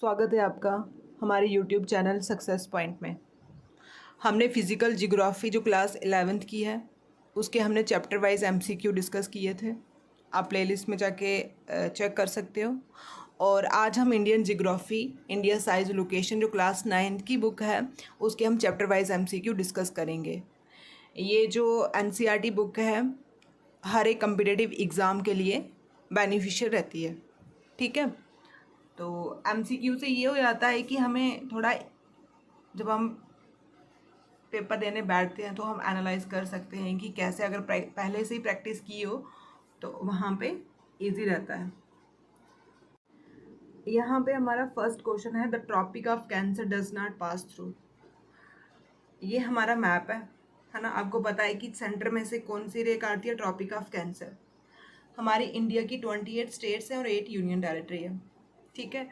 स्वागत है आपका हमारे YouTube चैनल सक्सेस पॉइंट में। हमने फिज़िकल जियोग्राफी जो क्लास 11th की है उसके हमने चैप्टर वाइज MCQ डिस्कस किए थे। आप प्लेलिस्ट में जाके चेक कर सकते हो। और आज हम Indian geography India size location जो क्लास 9th की बुक है उसके हम चैप्टर वाइज MCQ डिस्कस करेंगे। ये जो NCERT बुक है हर एक कम्पिटिटिव एग्ज़ाम के लिए बेनिफिशियल रहती है। ठीक है, तो MCQ से ये हो जाता है कि हमें थोड़ा जब हम पेपर देने बैठते हैं तो हम एनालाइज कर सकते हैं कि कैसे, अगर पहले से ही प्रैक्टिस की हो तो वहाँ पे इजी रहता है। यहाँ पे हमारा फर्स्ट क्वेश्चन है, the tropic of cancer does not pass through. ये हमारा मैप है ना। आपको पता है कि सेंटर में से कौन सी रेखा आती है, ट्रॉपिक ऑफ कैंसर। हमारी इंडिया की 28 स्टेट्स हैं और 8 यूनियन टेरिटरी है। ठीक है,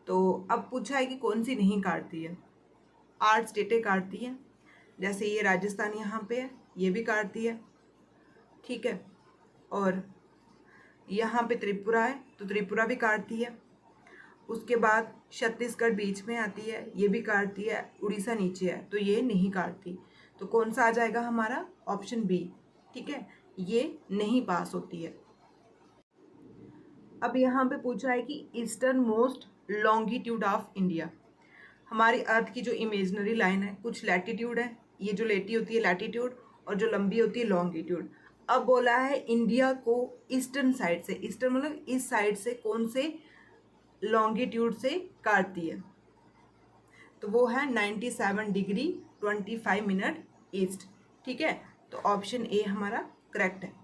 तो अब पूछा है कि कौन सी नहीं काटती है। 8 स्टेटें काटती हैं, जैसे ये राजस्थान यहाँ पे है, ये भी काटती है। ठीक है, और यहाँ पे त्रिपुरा है तो त्रिपुरा भी काटती है। उसके बाद छत्तीसगढ़ बीच में आती है, ये भी काटती है। उड़ीसा नीचे है तो ये नहीं काटती। तो कौन सा आ जाएगा हमारा, ऑप्शन बी। ठीक है, ये नहीं पास होती है। अब यहाँ पे पूछा है कि eastern most longitude of India. हमारी अर्थ की जो इमेजनरी लाइन है, कुछ लैटिट्यूड है, ये जो लेटी होती है लैटिट्यूड, और जो लंबी होती है लॉन्गिट्यूड। अब बोला है इंडिया को ईस्टर्न साइड से, ईस्टर्न मतलब इस साइड से कौन से लॉन्गिट्यूड से काटती है, तो वो है 97 डिग्री 25 मिनट ईस्ट। ठीक है, तो ऑप्शन ए हमारा करेक्ट है।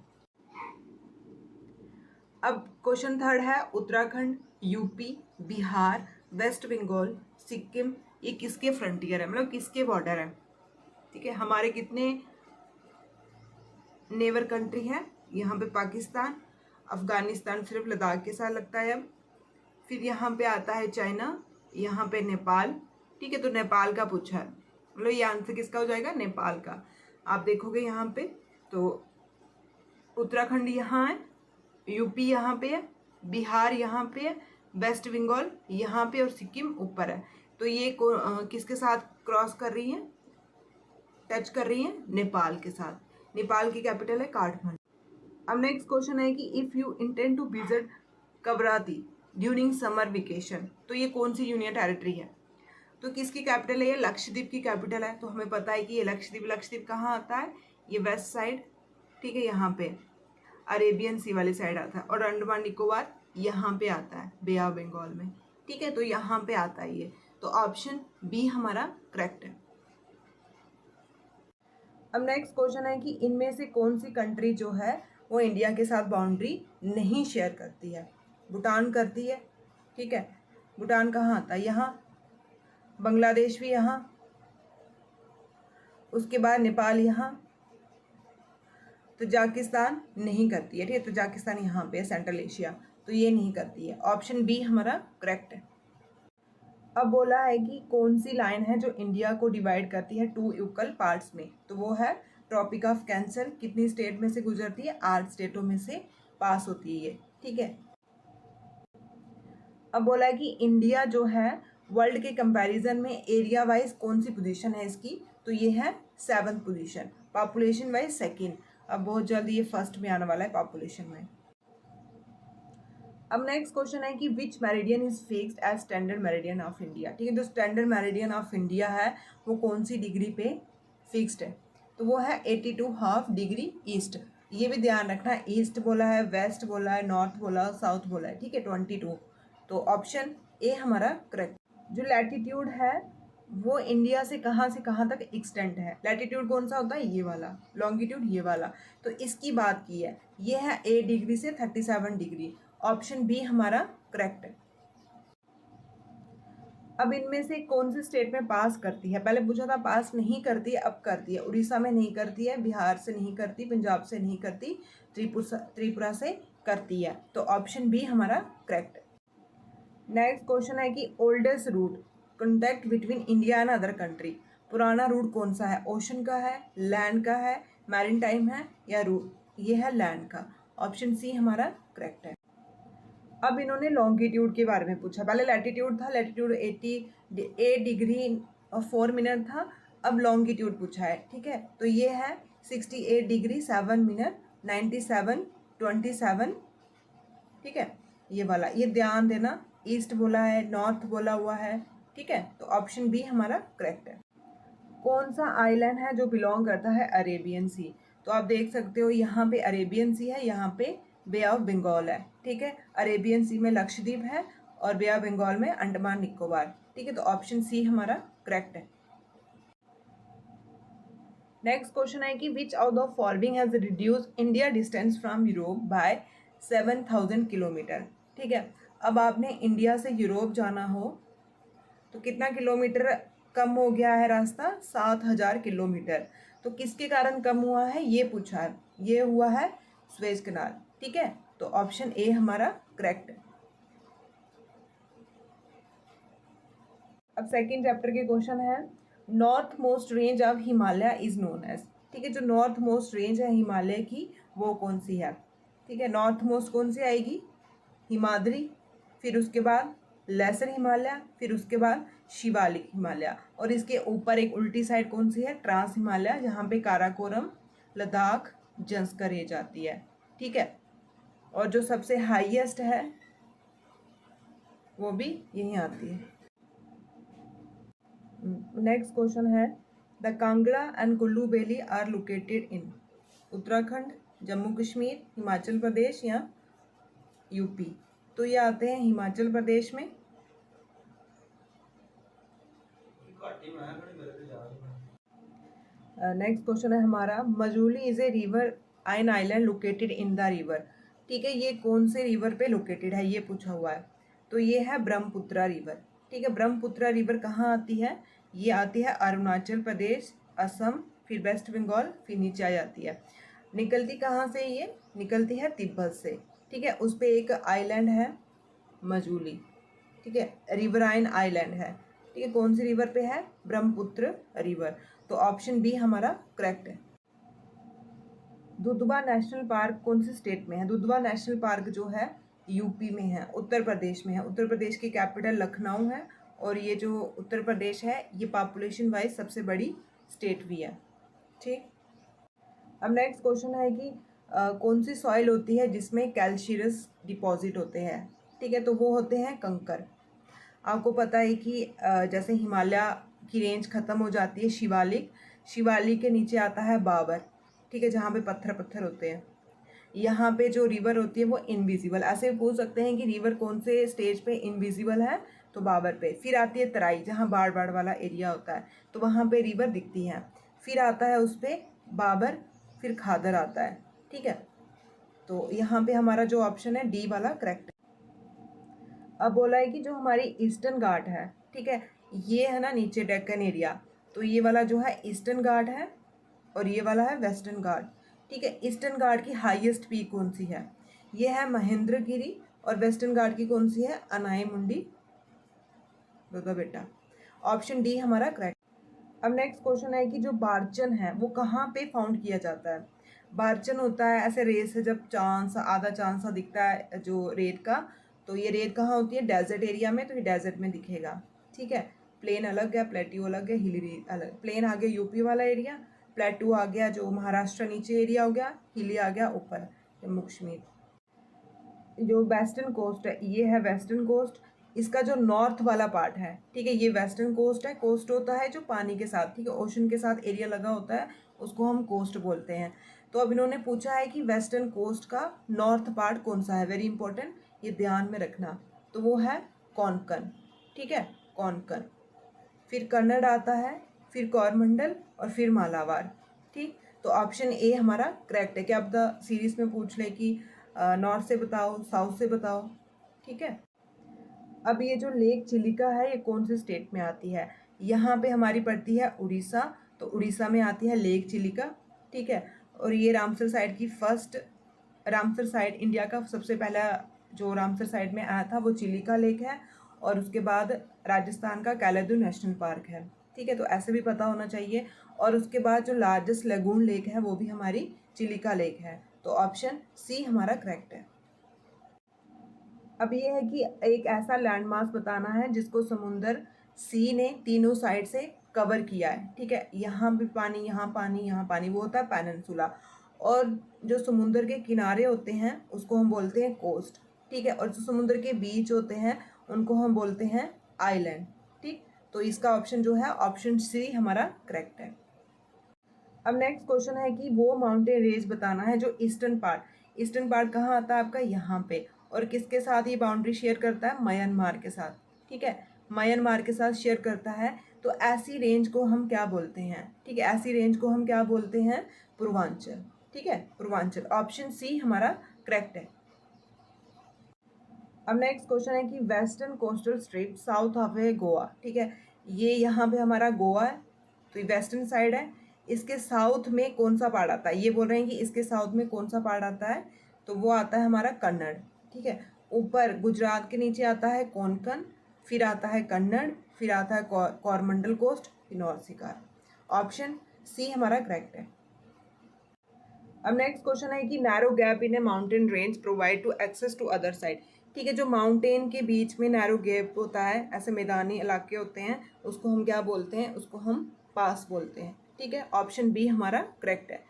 अब क्वेश्चन थर्ड है, उत्तराखंड, यूपी, बिहार, वेस्ट बंगाल, सिक्किम, ये किसके फ्रंटियर है, मतलब किसके बॉर्डर है। ठीक है, हमारे कितने नेबर कंट्री है, यहाँ पे पाकिस्तान, अफगानिस्तान सिर्फ लद्दाख के साथ लगता है अब। फिर यहाँ पे आता है चाइना, यहाँ पे नेपाल। ठीक है, तो नेपाल का पूछा है, मतलब ये आंसर किसका हो जाएगा, नेपाल का। आप देखोगे यहाँ पे तो उत्तराखंड यहाँ है, यूपी यहाँ पे है, बिहार यहाँ पे है, वेस्ट बंगाल यहाँ पे, और सिक्किम ऊपर है। तो ये किसके साथ क्रॉस कर रही हैं, टच कर रही हैं, नेपाल के साथ। नेपाल की कैपिटल है काठमांडू। अब नेक्स्ट क्वेश्चन है कि if you intend to visit Kavaratti during summer vacation, तो ये कौन सी यूनियन टेरिटरी है, तो किसकी कैपिटल है, ये लक्षद्वीप की कैपिटल है। तो हमें पता है कि ये लक्षद्वीप कहाँ आता है, ये वेस्ट साइड। ठीक है, यहाँ पे अरेबियन सी वाली साइड आता है, और अंडमान निकोबार यहाँ पे आता है, बे ऑफ बंगाल में। ठीक है, तो यहाँ पे आता है ये, तो ऑप्शन बी हमारा करेक्ट है। अब नेक्स्ट क्वेश्चन है कि इनमें से कौन सी कंट्री जो है वो इंडिया के साथ बाउंड्री नहीं शेयर करती है। भूटान करती है। ठीक है, भूटान कहाँ आता है, यहाँ। बांग्लादेश भी यहाँ, उसके बाद नेपाल यहाँ। तजाकिस्तान नहीं करती है। ठीक है, तजाकिस्तान यहाँ पे है, सेंट्रल एशिया, तो ये नहीं करती है। ऑप्शन बी हमारा करेक्ट है। अब बोला है कि कौन सी लाइन है जो इंडिया को डिवाइड करती है 2 इक्वल पार्ट्स में, तो वो है ट्रॉपिक ऑफ कैंसर। कितनी स्टेट में से गुजरती है, 8 स्टेटों में से पास होती है ये। ठीक है, अब बोला है कि इंडिया जो है वर्ल्ड के कंपैरिजन में एरिया वाइज कौन सी पोजीशन है इसकी, तो ये है 7th position. Population wise second. अब बहुत जल्दी ये फर्स्ट में आने वाला है पॉपुलेशन में। अब नेक्स्ट क्वेश्चन है कि which meridian is fixed as standard meridian of India. ठीक है, जो स्टैंडर्ड मेरिडियन ऑफ इंडिया है वो कौन सी डिग्री पे फिक्स्ड है, तो वो है 82.5 डिग्री ईस्ट। ये भी ध्यान रखना, ईस्ट बोला है, वेस्ट बोला है, नॉर्थ बोला है, साउथ बोला है। ठीक है, 22, तो ऑप्शन ए हमारा करेक्ट। जो लैटिट्यूड है वो इंडिया से कहाँ तक एक्सटेंड है। लैटिट्यूड कौन सा होता है, ये वाला। लॉन्गिट्यूड ये वाला, तो इसकी बात की है, ये है 8 डिग्री से 37 डिग्री। ऑप्शन बी हमारा करेक्ट है। अब इनमें से कौन सी स्टेट में पास करती है, पहले पूछा था पास नहीं करती है, अब करती है। उड़ीसा में नहीं करती है, बिहार से नहीं करती, पंजाब से नहीं करती, त्रिपुरा से करती है, तो ऑप्शन बी हमारा करेक्ट है। नेक्स्ट क्वेश्चन है कि oldest route contact between India and other country. पुराना रूट कौन सा है, ओशन का है, लैंड का है, मैरीटाइम है, या रूट, ये है लैंड का। ऑप्शन सी हमारा करेक्ट है। अब इन्होंने लॉन्गिट्यूड के बारे में पूछा। पहले लैटिट्यूड था, लैटिट्यूड 88 डिग्री और 4 मिनट था। अब लॉन्गिट्यूड पूछा है, ठीक है। तो ये है 68 डिग्री 7 मिनट 97 27, ठीक है। ये वाला, ये ध्यान देना, ईस्ट बोला है, नॉर्थ बोला हुआ है, ठीक है। तो ऑप्शन बी हमारा करेक्ट है। कौन सा आइलैंड है जो बिलोंग करता है अरेबियन सी? तो आप देख सकते हो यहाँ पे अरेबियन सी है, यहाँ पे बे ऑफ बंगाल है, ठीक है। अरेबियन सी में लक्षद्वीप है और बे ऑफ बंगाल में अंडमान निकोबार, ठीक है। तो ऑप्शन सी हमारा करेक्ट है। नेक्स्ट क्वेश्चन है कि which of the following has reduce India distance from Europe by 7000 kilometre, ठीक है। अब आपने इंडिया से यूरोप जाना हो तो कितना किलोमीटर कम हो गया है रास्ता? 7000 किलोमीटर। तो किसके कारण कम हुआ है ये पूछा है। ये हुआ है स्वेज कनाल, ठीक है। तो ऑप्शन ए हमारा करेक्ट है। अब सेकंड चैप्टर के क्वेश्चन है, north most range of Himalaya is known as, ठीक है। जो नॉर्थ मोस्ट रेंज है हिमालय की वो कौन सी है, ठीक है। नॉर्थ मोस्ट कौन सी आएगी? हिमाद्री, फिर उसके बाद लेसर हिमालय, फिर उसके बाद शिवालिक हिमालय, और इसके ऊपर एक उल्टी साइड कौन सी है? ट्रांस हिमालय, जहाँ पे काराकोरम, लद्दाख, जंस्कर रेंज आती है, ठीक है। और जो सबसे हाईएस्ट है वो भी यहीं आती है। नेक्स्ट क्वेश्चन है, the Kangra and Kullu valley are located in Uttarakhand, Jammu Kashmir, Himachal Pradesh या यूपी? तो ये आते हैं हिमाचल प्रदेश में। नेक्स्ट क्वेश्चन है हमारा, Majuli is a river an island located in the river, ठीक है। ये कौन से रिवर पे लोकेटेड है ये पूछा हुआ है। तो ये है ब्रह्मपुत्रा रिवर, ठीक है। ब्रह्मपुत्रा रिवर कहाँ आती है? ये आती है अरुणाचल प्रदेश, असम, फिर वेस्ट बंगाल, फिर नीचे आ जाती है। निकलती कहाँ से? ये निकलती है तिब्बत से, ठीक है। उस पर एक आइलैंड है मजूली, ठीक है। रिवराइन आइलैंड है, ठीक है। कौन सी रिवर पे है? ब्रह्मपुत्र रिवर। तो ऑप्शन बी हमारा करेक्ट है। दुधवा नेशनल पार्क कौन सी स्टेट में है? दुधवा नेशनल पार्क जो है यूपी में है, उत्तर प्रदेश में है। उत्तर प्रदेश की कैपिटल लखनऊ है, और ये जो उत्तर प्रदेश है ये पॉपुलेशन वाइज सबसे बड़ी स्टेट भी है, ठीक। अब नेक्स्ट क्वेश्चन है कि कौन सी सॉइल होती है जिसमें कैल्शियस डिपॉजिट होते हैं, ठीक है। तो वो होते हैं कंकर। आपको पता है कि जैसे हिमालय की रेंज ख़त्म हो जाती है, शिवालिक, शिवालिक के नीचे आता है बाबर, ठीक है, जहाँ पे पत्थर पत्थर होते हैं। यहाँ पे जो रिवर होती है वो इनविजिबल, ऐसे पूछ सकते हैं कि रिवर कौन से स्टेज पे इनविजिबल है? तो बाबर पे। फिर आती है तराई, जहाँ बाढ़ बाढ़ वाला एरिया होता है, तो वहाँ पे रिवर दिखती है। फिर आता है उस पर बाबर, फिर खादर आता है, ठीक है। तो यहाँ पे हमारा जो ऑप्शन है डी वाला करेक्ट है। अब बोला है कि जो हमारी ईस्टर्न घाट है, ठीक है, ये है ना नीचे डेक्कन एरिया, तो ये वाला जो है ईस्टर्न घाट है और ये वाला है वेस्टर्न घाट, ठीक है। ईस्टर्न घाट की हाईएस्ट पीक कौन सी है? ये है महेंद्रगिरी, और वेस्टर्न घाट की कौन सी है? अनाई मुंडी। दो बेटा, ऑप्शन डी हमारा करेक्ट। अब नेक्स्ट क्वेश्चन है कि जो बारचन है वो कहाँ पे फाउंड किया जाता है? बारचन होता है ऐसे रेत से जब चांद सा, आधा चांद सा दिखता है जो रेत का, तो ये रेत कहाँ होती है? डेजर्ट एरिया में, तो ये डेजर्ट में दिखेगा, ठीक है। प्लेन अलग है, प्लेट्यू अलग है, हिली रेत अलग। प्लेन आ गया यूपी वाला एरिया, प्लेट्यू आ गया जो महाराष्ट्र नीचे एरिया हो गया, हिली आ गया ऊपर जम्मू कश्मीर। जो वेस्टर्न कोस्ट है ये है वेस्टर्न कोस्ट, इसका जो नॉर्थ वाला पार्ट है, ठीक है, ये वेस्टर्न कोस्ट है। कोस्ट होता है जो पानी के साथ, ठीक है, ओशन के साथ एरिया लगा होता है, उसको हम कोस्ट बोलते हैं। तो अब इन्होंने पूछा है कि वेस्टर्न कोस्ट का नॉर्थ पार्ट कौन सा है, वेरी इंपॉर्टेंट, ये ध्यान में रखना। तो वो है कोंकण, ठीक है, कोंकण। फिर कन्नड़ आता है, फिर कोरमंडल, और फिर मालाबार, ठीक। तो ऑप्शन ए हमारा करेक्ट है। क्या पता सीरीज में पूछ ले कि नॉर्थ से बताओ, साउथ से बताओ, ठीक है। अब ये जो लेक चिलिका है ये कौन से स्टेट में आती है? यहाँ पे हमारी पड़ती है उड़ीसा, तो उड़ीसा में आती है लेक चिलिका, ठीक है। और ये रामसर साइड की फर्स्ट, रामसर साइड इंडिया का सबसे पहला जो रामसर साइड में आया था वो चिलिका लेक है, और उसके बाद राजस्थान का कैलादू नेशनल पार्क है, ठीक है। तो ऐसे भी पता होना चाहिए। और उसके बाद जो लार्जेस्ट लगून लेक है वो भी हमारी चिलिका लेक है। तो ऑप्शन सी हमारा करेक्ट है। अब ये है कि एक ऐसा लैंडमास बताना है जिसको समुंदर सी ने तीनों साइड से कवर किया है। ठीक है, यहाँ भी पानी, यहाँ पानी, यहाँ पानी, वो होता है पेनिनसुला। और जो समुंदर के किनारे होते हैं उसको हम बोलते हैं कोस्ट। ठीक है, और जो समुद्र के बीच होते हैं उनको हम बोलते हैं आइलैंड। ठीक, तो इसका ऑप्शन जो है ऑप्शन सी हमारा करेक्ट है। अब नेक्स्ट क्वेश्चन है कि वो माउंटेन रेंज बताना है जो ईस्टर्न पार्ट कहाँ आता है आपका, यहाँ पे, और किसके साथ ये बाउंड्री शेयर करता है, म्यांमार के साथ। ठीक है, म्यांमार के साथ शेयर करता है। तो ऐसी रेंज को हम क्या बोलते हैं, ठीक है, ऐसी रेंज को हम क्या बोलते हैं, पूर्वांचल। ठीक है, पूर्वांचल, ऑप्शन सी हमारा करेक्ट है। अब नेक्स्ट क्वेश्चन है कि western coastal strip south of है गोवा। ठीक है, ये यहाँ पे हमारा गोवा है, तो ये वेस्टर्न साइड है। इसके साउथ में कौन सा पार्ट आता है, ये बोल रहे हैं कि इसके साउथ में कौन सा पार्ट आता है, तो वो आता है हमारा कन्नड़। ठीक है, ऊपर गुजरात के नीचे आता है कोंकण, फिर आता है कन्नड़, फिर आता है कोरमंडल कोस्ट, फिर नॉर्थ शिकार। ऑप्शन सी हमारा करेक्ट है। अब नेक्स्ट क्वेश्चन है कि narrow gap in a mountain range provide to access to other side. ठीक है, जो माउंटेन के बीच में नैरो गैप होता है, ऐसे मैदानी इलाके होते हैं, उसको हम क्या बोलते हैं, उसको हम पास बोलते हैं। ठीक है, ऑप्शन बी हमारा करेक्ट है।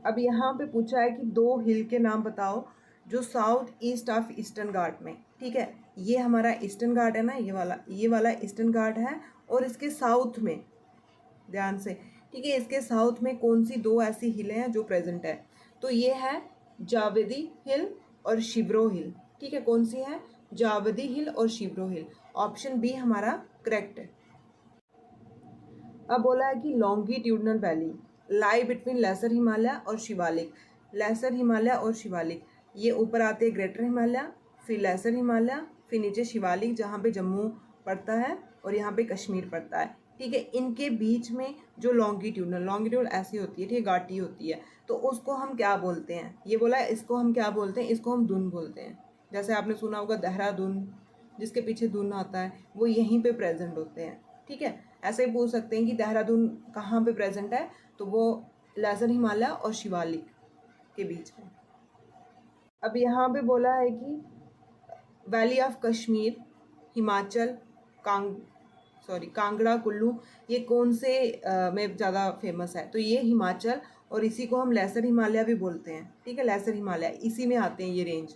अब यहाँ पे पूछा है कि दो हिल के नाम बताओ जो साउथ ईस्ट ऑफ ईस्टर्न घाट में। ठीक है, ये हमारा ईस्टर्न घाट है ना, ये वाला ईस्टर्न घाट है, और इसके साउथ में, ध्यान से, ठीक है, इसके साउथ में कौन सी दो ऐसी हिलें हैं जो प्रेजेंट है, तो ये है जावेदी हिल और शिब्रो हिल। ठीक है, कौन सी है, जावेदी हिल और शिब्रो हिल। ऑप्शन बी हमारा करेक्ट है। अब बोला है कि longitudinal valley lie between lesser Himalaya और शिवालिक। लेसर हिमालय और शिवालिक, ये ऊपर आते हैं ग्रेटर हिमालय, फिर लेसर हिमालय, फिर नीचे शिवालिक जहाँ पे जम्मू पड़ता है और यहाँ पे कश्मीर पड़ता है। ठीक है, इनके बीच में जो लॉन्गिट्यूड ऐसी होती है, ठीक है, घाटी होती है, तो उसको हम क्या बोलते हैं, ये बोला है, इसको हम क्या बोलते हैं, इसको हम दुन बोलते हैं। जैसे आपने सुना होगा देहरादून, जिसके पीछे दून आता है, वो यहीं पे प्रेजेंट होते हैं। ठीक है, ऐसे ही पूछ सकते हैं कि देहरादून कहाँ पे प्रेजेंट है, तो वो लेसर हिमालय और शिवालिक के बीच में। अब यहाँ पे बोला है कि वैली ऑफ कश्मीर, हिमाचल, कांगड़ा, कुल्लू, ये कौन से में ज़्यादा फेमस है, तो ये हिमाचल, और इसी को हम लेसर हिमालय भी बोलते हैं। ठीक है, लेसर हिमालय, इसी में आते हैं ये रेंज,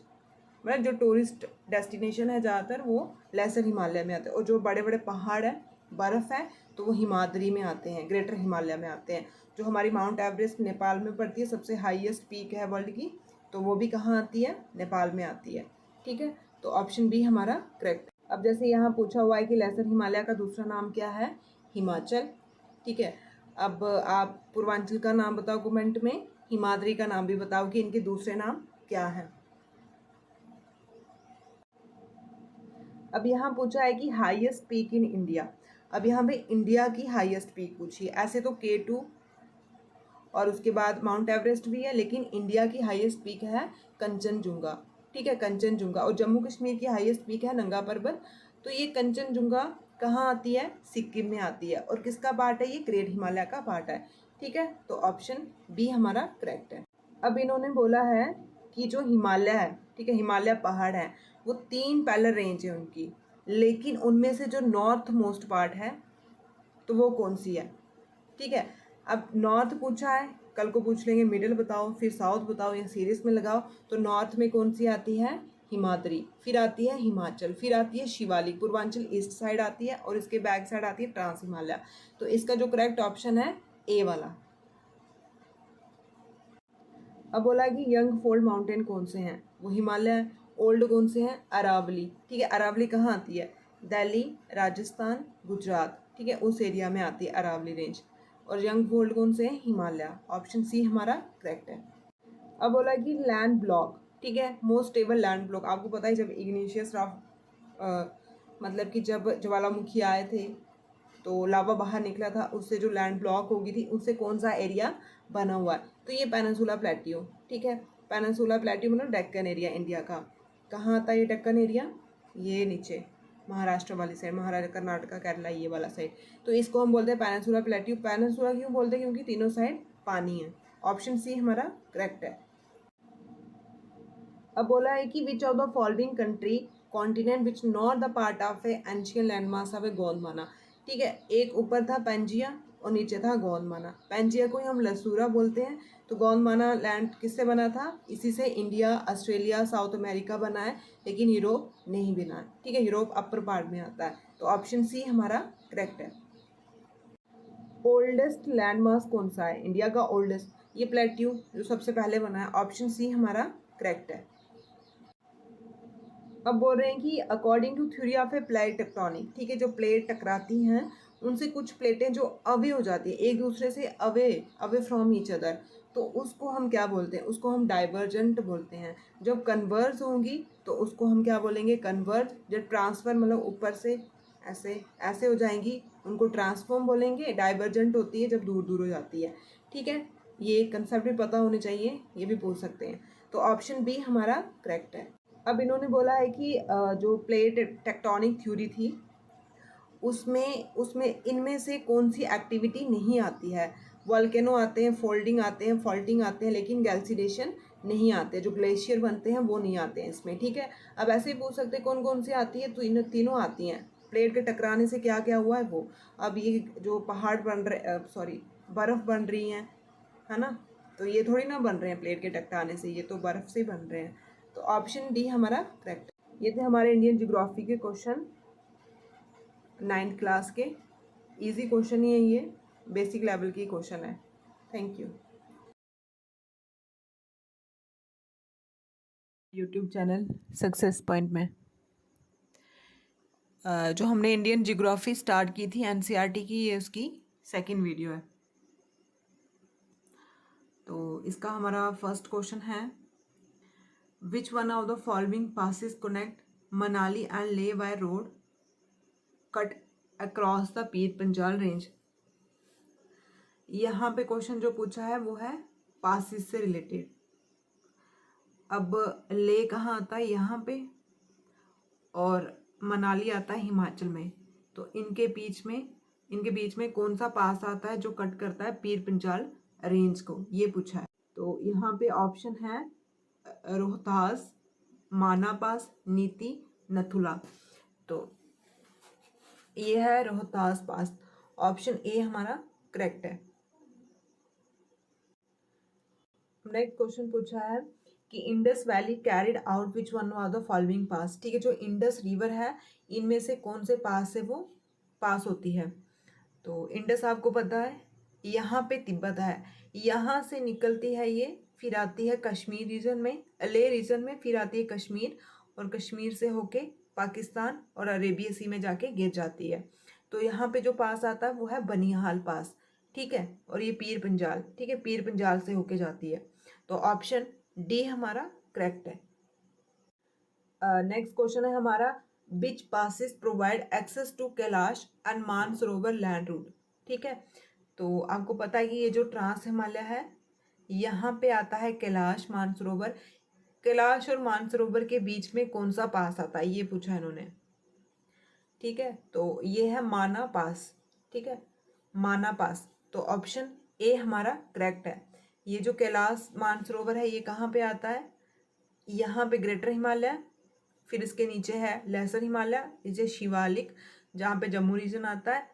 मतलब जो टूरिस्ट डेस्टिनेशन है ज़्यादातर वो लेसर हिमालय में आते हैं, और जो बड़े बड़े पहाड़ है, बर्फ़ है, तो वो हिमाद्री में आते हैं, ग्रेटर हिमालय में आते हैं। जो हमारी माउंट एवरेस्ट नेपाल में पड़ती है, सबसे हाईएस्ट पीक है वर्ल्ड की, तो वो भी कहाँ आती है, नेपाल में आती है। ठीक है, तो ऑप्शन बी हमारा करेक्ट। अब जैसे यहाँ पूछा हुआ है कि लेसर हिमालय का दूसरा नाम क्या है, हिमाचल। ठीक है, अब आप पूर्वांचल का नाम बताओ कमेंट में, हिमाद्री का नाम भी बताओ कि इनके दूसरे नाम क्या हैं। अब यहाँ पूछा है कि हाईएस्ट पीक इन इंडिया। अब यहाँ पे इंडिया की हाईएस्ट पीक पूछी है। ऐसे तो K2 और उसके बाद माउंट एवरेस्ट भी है, लेकिन इंडिया की हाईएस्ट पीक है कंचनजुंगा। ठीक है, कंचनजुंगा, और जम्मू कश्मीर की हाईएस्ट पीक है नंगा पर्वत। तो ये कंचनजुंगा कहाँ आती है, सिक्किम में आती है, और किसका पार्ट है, ये ग्रेट हिमालय का पार्ट है। ठीक है, तो ऑप्शन बी हमारा करेक्ट है। अब इन्होंने बोला है कि जो हिमालय है, ठीक है, हिमालय पहाड़ है, वो 3 पैरेलल रेंज है उनकी, लेकिन उनमें से जो नॉर्थ मोस्ट पार्ट है तो वो कौन सी है। ठीक है, अब नॉर्थ पूछा है, कल को पूछ लेंगे मिडिल बताओ, फिर साउथ बताओ, या सीरीज में लगाओ। तो नॉर्थ में कौन सी आती है, हिमाद्री, फिर आती है हिमाचल, फिर आती है शिवालिक, पूर्वांचल ईस्ट साइड आती है, और इसके बैक साइड आती है ट्रांस हिमालय। तो इसका जो करेक्ट ऑप्शन है ए वाला। अब बोला कि यंग फोल्ड माउंटेन कौन से हैं, वो हिमालय, ओल्ड कौन से हैं, अरावली। ठीक है, अरावली कहाँ आती है, दिल्ली, राजस्थान, गुजरात। ठीक है, उस एरिया में आती है अरावली रेंज। और यंग फोल्ड कौन से हैं, हिमालय। ऑप्शन सी हमारा करेक्ट है। अब बोला कि लैंड ब्लॉक, ठीक है, मोस्ट स्टेबल लैंड ब्लॉक, आपको पता है जब इग्निशियस रॉक, मतलब कि जब ज्वालामुखी आए थे तो लावा बाहर निकला था, उससे जो लैंड ब्लॉक हो गई थी, उससे कौन सा एरिया बना हुआ है, तो ये पेनिनसुला प्लेट्यू। ठीक है, पेनिनसुला प्लेट्यू मतलब डेक्कन एरिया इंडिया का। कहाँ आता है ये डेक्कन एरिया, ये नीचे महाराष्ट्र वाली साइड, महाराष्ट्र, कर्नाटका, केरला, ये वाला साइड। तो इसको हम बोलते हैं पेनिनसुला प्लेट्यू। पेनिनसुला क्यों बोलते हैं, क्योंकि तीनों साइड पानी है। ऑप्शन सी हमारा करेक्ट है। अब बोला है कि which of the following country continent which not the part of a ancient landmarks of a Gondwana. ठीक है, एक ऊपर था पेंजिया और नीचे था गोंडवाना। पेंजिया को ही हम लसूरा बोलते हैं। तो गोंडवाना लैंड किससे बना था? इसी से इंडिया, ऑस्ट्रेलिया, साउथ अमेरिका बना है, लेकिन यूरोप नहीं बना है। ठीक है, यूरोप अपर पार्ट में आता है। तो ऑप्शन सी हमारा करेक्ट है। ओल्डेस्ट लैंडमार्क कौन सा है? इंडिया का ओल्डेस्ट, ये प्लेट्यू जो सबसे पहले बना है। ऑप्शन सी हमारा करेक्ट है। अब बोल रहे हैं कि according to theory of a plate tectonic. ठीक है, जो प्लेट टकराती हैं उनसे कुछ प्लेटें जो अवे हो जाती है, एक दूसरे से away away from each other, तो उसको हम क्या बोलते हैं? उसको हम डाइवर्जेंट बोलते हैं। जब कन्वर्ज होंगी तो उसको हम क्या बोलेंगे? कन्वर्ज। जब ट्रांसफर मतलब ऊपर से ऐसे ऐसे हो जाएंगी, उनको ट्रांसफॉर्म बोलेंगे। डाइवर्जेंट होती है जब दूर दूर हो जाती है। ठीक है, ये कंसेप्ट भी पता होने चाहिए, ये भी पूछ सकते हैं। तो ऑप्शन बी हमारा करेक्ट है। अब इन्होंने बोला है कि जो प्लेट टेक्टोनिक थ्योरी थी उसमें उसमें इनमें से कौन सी एक्टिविटी नहीं आती है? वॉल्केनो आते हैं, फोल्डिंग आते हैं, फॉल्टिंग आते हैं, लेकिन गैल्सिडेशन नहीं आते। जो ग्लेशियर बनते हैं वो नहीं आते हैं इसमें। ठीक है, अब ऐसे ही पूछ सकते हैं कौन कौन सी आती है, तो इन तीनों आती हैं। प्लेट के टकराने से क्या क्या हुआ है वो। अब ये जो पहाड़ बन रहे, सॉरी, बर्फ़ बन रही हैं, है ना, तो ये थोड़ी ना बन रहे हैं प्लेट के टकराने से, ये तो बर्फ़ से ही बन रहे हैं। तो ऑप्शन डी हमारा करेक्ट है। ये थे हमारे इंडियन ज्योग्राफी के क्वेश्चन 9th क्लास के। इजी क्वेश्चन ही है ये, बेसिक लेवल की क्वेश्चन है। Thank you. YouTube channel success point में जो हमने इंडियन ज्योग्राफी स्टार्ट की थी एनसीईआरटी की, ये उसकी सेकंड वीडियो है। तो इसका हमारा फर्स्ट क्वेश्चन है, which one of the following passes connect Manali and Leh by road cut across the Pir Panjal range. यहाँ पे क्वेश्चन जो पूछा है वो है पासिस से रिलेटेड। अब ले कहाँ आता है? यहाँ पे, और मनाली आता है हिमाचल में। तो इनके बीच में कौन सा पास आता है जो कट करता है पीर पंजाल रेंज को, ये पूछा है। तो यहाँ पे ऑप्शन है रोहतास, माना पास, नीति, नथुला। तो ये है रोहतास पास। ऑप्शन ए हमारा करेक्ट है। नेक्स्ट क्वेश्चन पूछा है कि Indus valley carried out which one of the following pass. ठीक है, जो इंडस रिवर है इनमें से कौन से पास से वो पास होती है? तो इंडस आपको पता है, यहाँ पे तिब्बत है, यहाँ से निकलती है ये, फिर आती है कश्मीर रीजन में, ले रीजन में, फिर आती है कश्मीर, और कश्मीर से होके पाकिस्तान और अरेबिया सी में जाके गिर जाती है। तो यहाँ पे जो पास आता है वो है बनिहाल पास। ठीक है, और ये पीर पंजाल। ठीक है, पीर पंजाल से होके जाती है। तो ऑप्शन डी हमारा करेक्ट है। नेक्स्ट क्वेश्चन है हमारा, which passes provide access to Kailash and Mansarovar land route. ठीक है, तो आपको पता है कि ये जो ट्रांस हिमालय है यहाँ पे आता है कैलाश मानसरोवर। कैलाश और मानसरोवर के बीच में कौन सा पास आता है, ये पूछा इन्होंने। ठीक है, तो ये है माना पास। ठीक है, माना पास। तो ऑप्शन ए हमारा करेक्ट है। ये जो कैलाश मानसरोवर है ये कहाँ पे आता है? यहाँ पे ग्रेटर हिमालय, फिर इसके नीचे है लेसर हिमालय, नीचे शिवालिक जहाँ पे जम्मू रीजन आता है।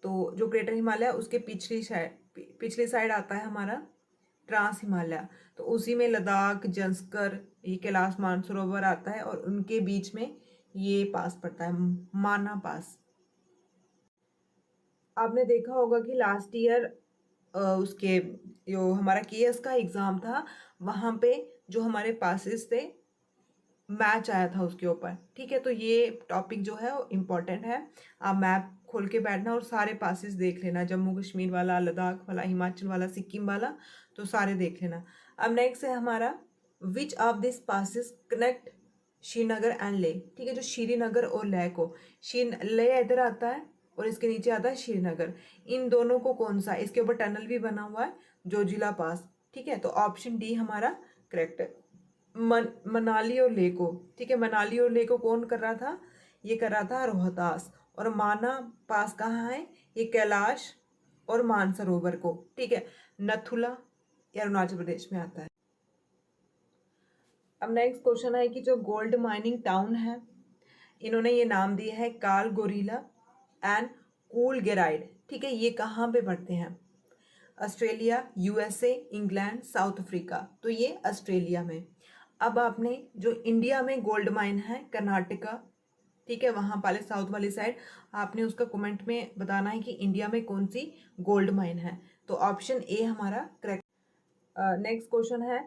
तो जो ग्रेटर हिमालय उसके पिछली साइड आता है हमारा ट्रांस हिमालय। तो उसी में लद्दाख, जंस्कर, ये कैलाश मानसरोवर आता है, और उनके बीच में ये पास पड़ता है, माना पास। आपने देखा होगा कि लास्ट ईयर उसके जो हमारा केएस का एग्ज़ाम था वहाँ पे जो हमारे पासेस थे मैच आया था उसके ऊपर। ठीक है, तो ये टॉपिक जो है वो इम्पॉर्टेंट है। आप मैप खोल के बैठना और सारे पासेस देख लेना, जम्मू कश्मीर वाला, लद्दाख वाला, हिमाचल वाला, सिक्किम वाला, तो सारे देख लेना। अब नेक्स्ट है हमारा, which of this passes connect Srinagar and ले। ठीक है, जो श्रीनगर और लेह को, ले इधर आता है और इसके नीचे आता है श्रीनगर, इन दोनों को कौन सा, इसके ऊपर टनल भी बना हुआ है, जोजिला पास। ठीक है, तो ऑप्शन डी हमारा करेक्ट है। मनाली और ले को, ठीक है, मनाली और ले को कौन कर रहा था? ये कर रहा था रोहतास। और माना पास कहाँ है? ये कैलाश और मानसरोवर को। ठीक है, नथुला ये अरुणाचल प्रदेश में आता है। अब नेक्स्ट क्वेश्चन है कि जो गोल्ड माइनिंग टाउन है, इन्होंने ये नाम दिया है काल गोरिल्ला एंड कूल गेराइड। ठीक है, ये कहाँ पे पढ़ते हैं? Australia, USA, England, south Africa. तो ये ऑस्ट्रेलिया में। अब आपने जो इंडिया में गोल्ड माइन है कर्नाटका, ठीक है, वहाँ वाले साउथ वाली साइड, आपने उसका कमेंट में बताना है कि इंडिया में कौन सी गोल्ड माइन है। तो ऑप्शन ए हमारा करेक्ट। नेक्स्ट क्वेश्चन है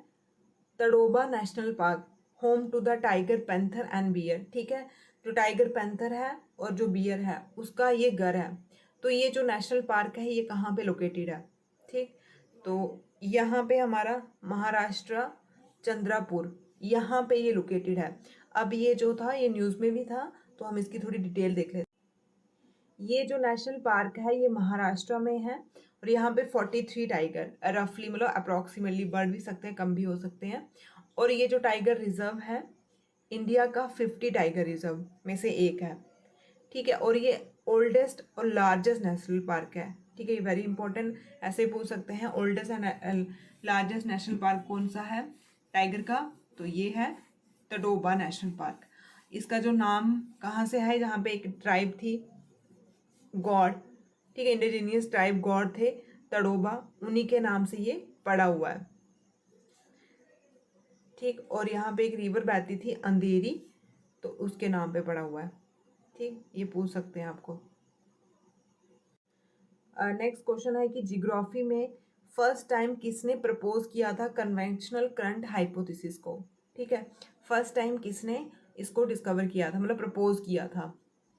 Tadoba national park home to the tiger panther and bear. ठीक है, जो टाइगर पैंथर है और जो बियर है उसका ये घर है। तो ये जो नेशनल पार्क है ये कहाँ पे लोकेटेड है? ठीक, तो यहाँ पे हमारा महाराष्ट्र चंद्रापुर, यहाँ पे ये लोकेटेड है। अब ये जो था ये न्यूज़ में भी था, तो हम इसकी थोड़ी डिटेल देख लेते हैं। ये जो नेशनल पार्क है ये महाराष्ट्र में है और यहाँ पे 43 टाइगर रफली, मतलब अप्रॉक्सीमेटली, बढ़ भी सकते हैं कम भी हो सकते हैं। और ये जो टाइगर रिजर्व है इंडिया का 50 टाइगर रिजर्व में से एक है। ठीक है, और ये ओल्डेस्ट और लार्जेस्ट नेशनल पार्क है। ठीक है, ये वेरी इंपॉर्टेंट, ऐसे पूछ सकते हैं oldest and largest national park कौन सा है टाइगर का? तो ये है तडोबा नेशनल पार्क। इसका जो नाम कहाँ से है? जहाँ पे एक ट्राइब थी गॉड, ठीक है, इंडिजीनियस ट्राइब गॉड थे तड़ोबा, उन्हीं के नाम से ये पड़ा हुआ है। ठीक, और यहाँ पे एक रिवर बहती थी अंधेरी, तो उसके नाम पे पड़ा हुआ है। ठीक, ये पूछ सकते हैं आपको। नेक्स्ट क्वेश्चन है कि जियोग्राफी में फर्स्ट टाइम किसने प्रपोज किया था कन्वेंशनल करंट हाइपोथेसिस को? ठीक है, फर्स्ट टाइम किसने इसको डिस्कवर किया था, मतलब प्रपोज किया था,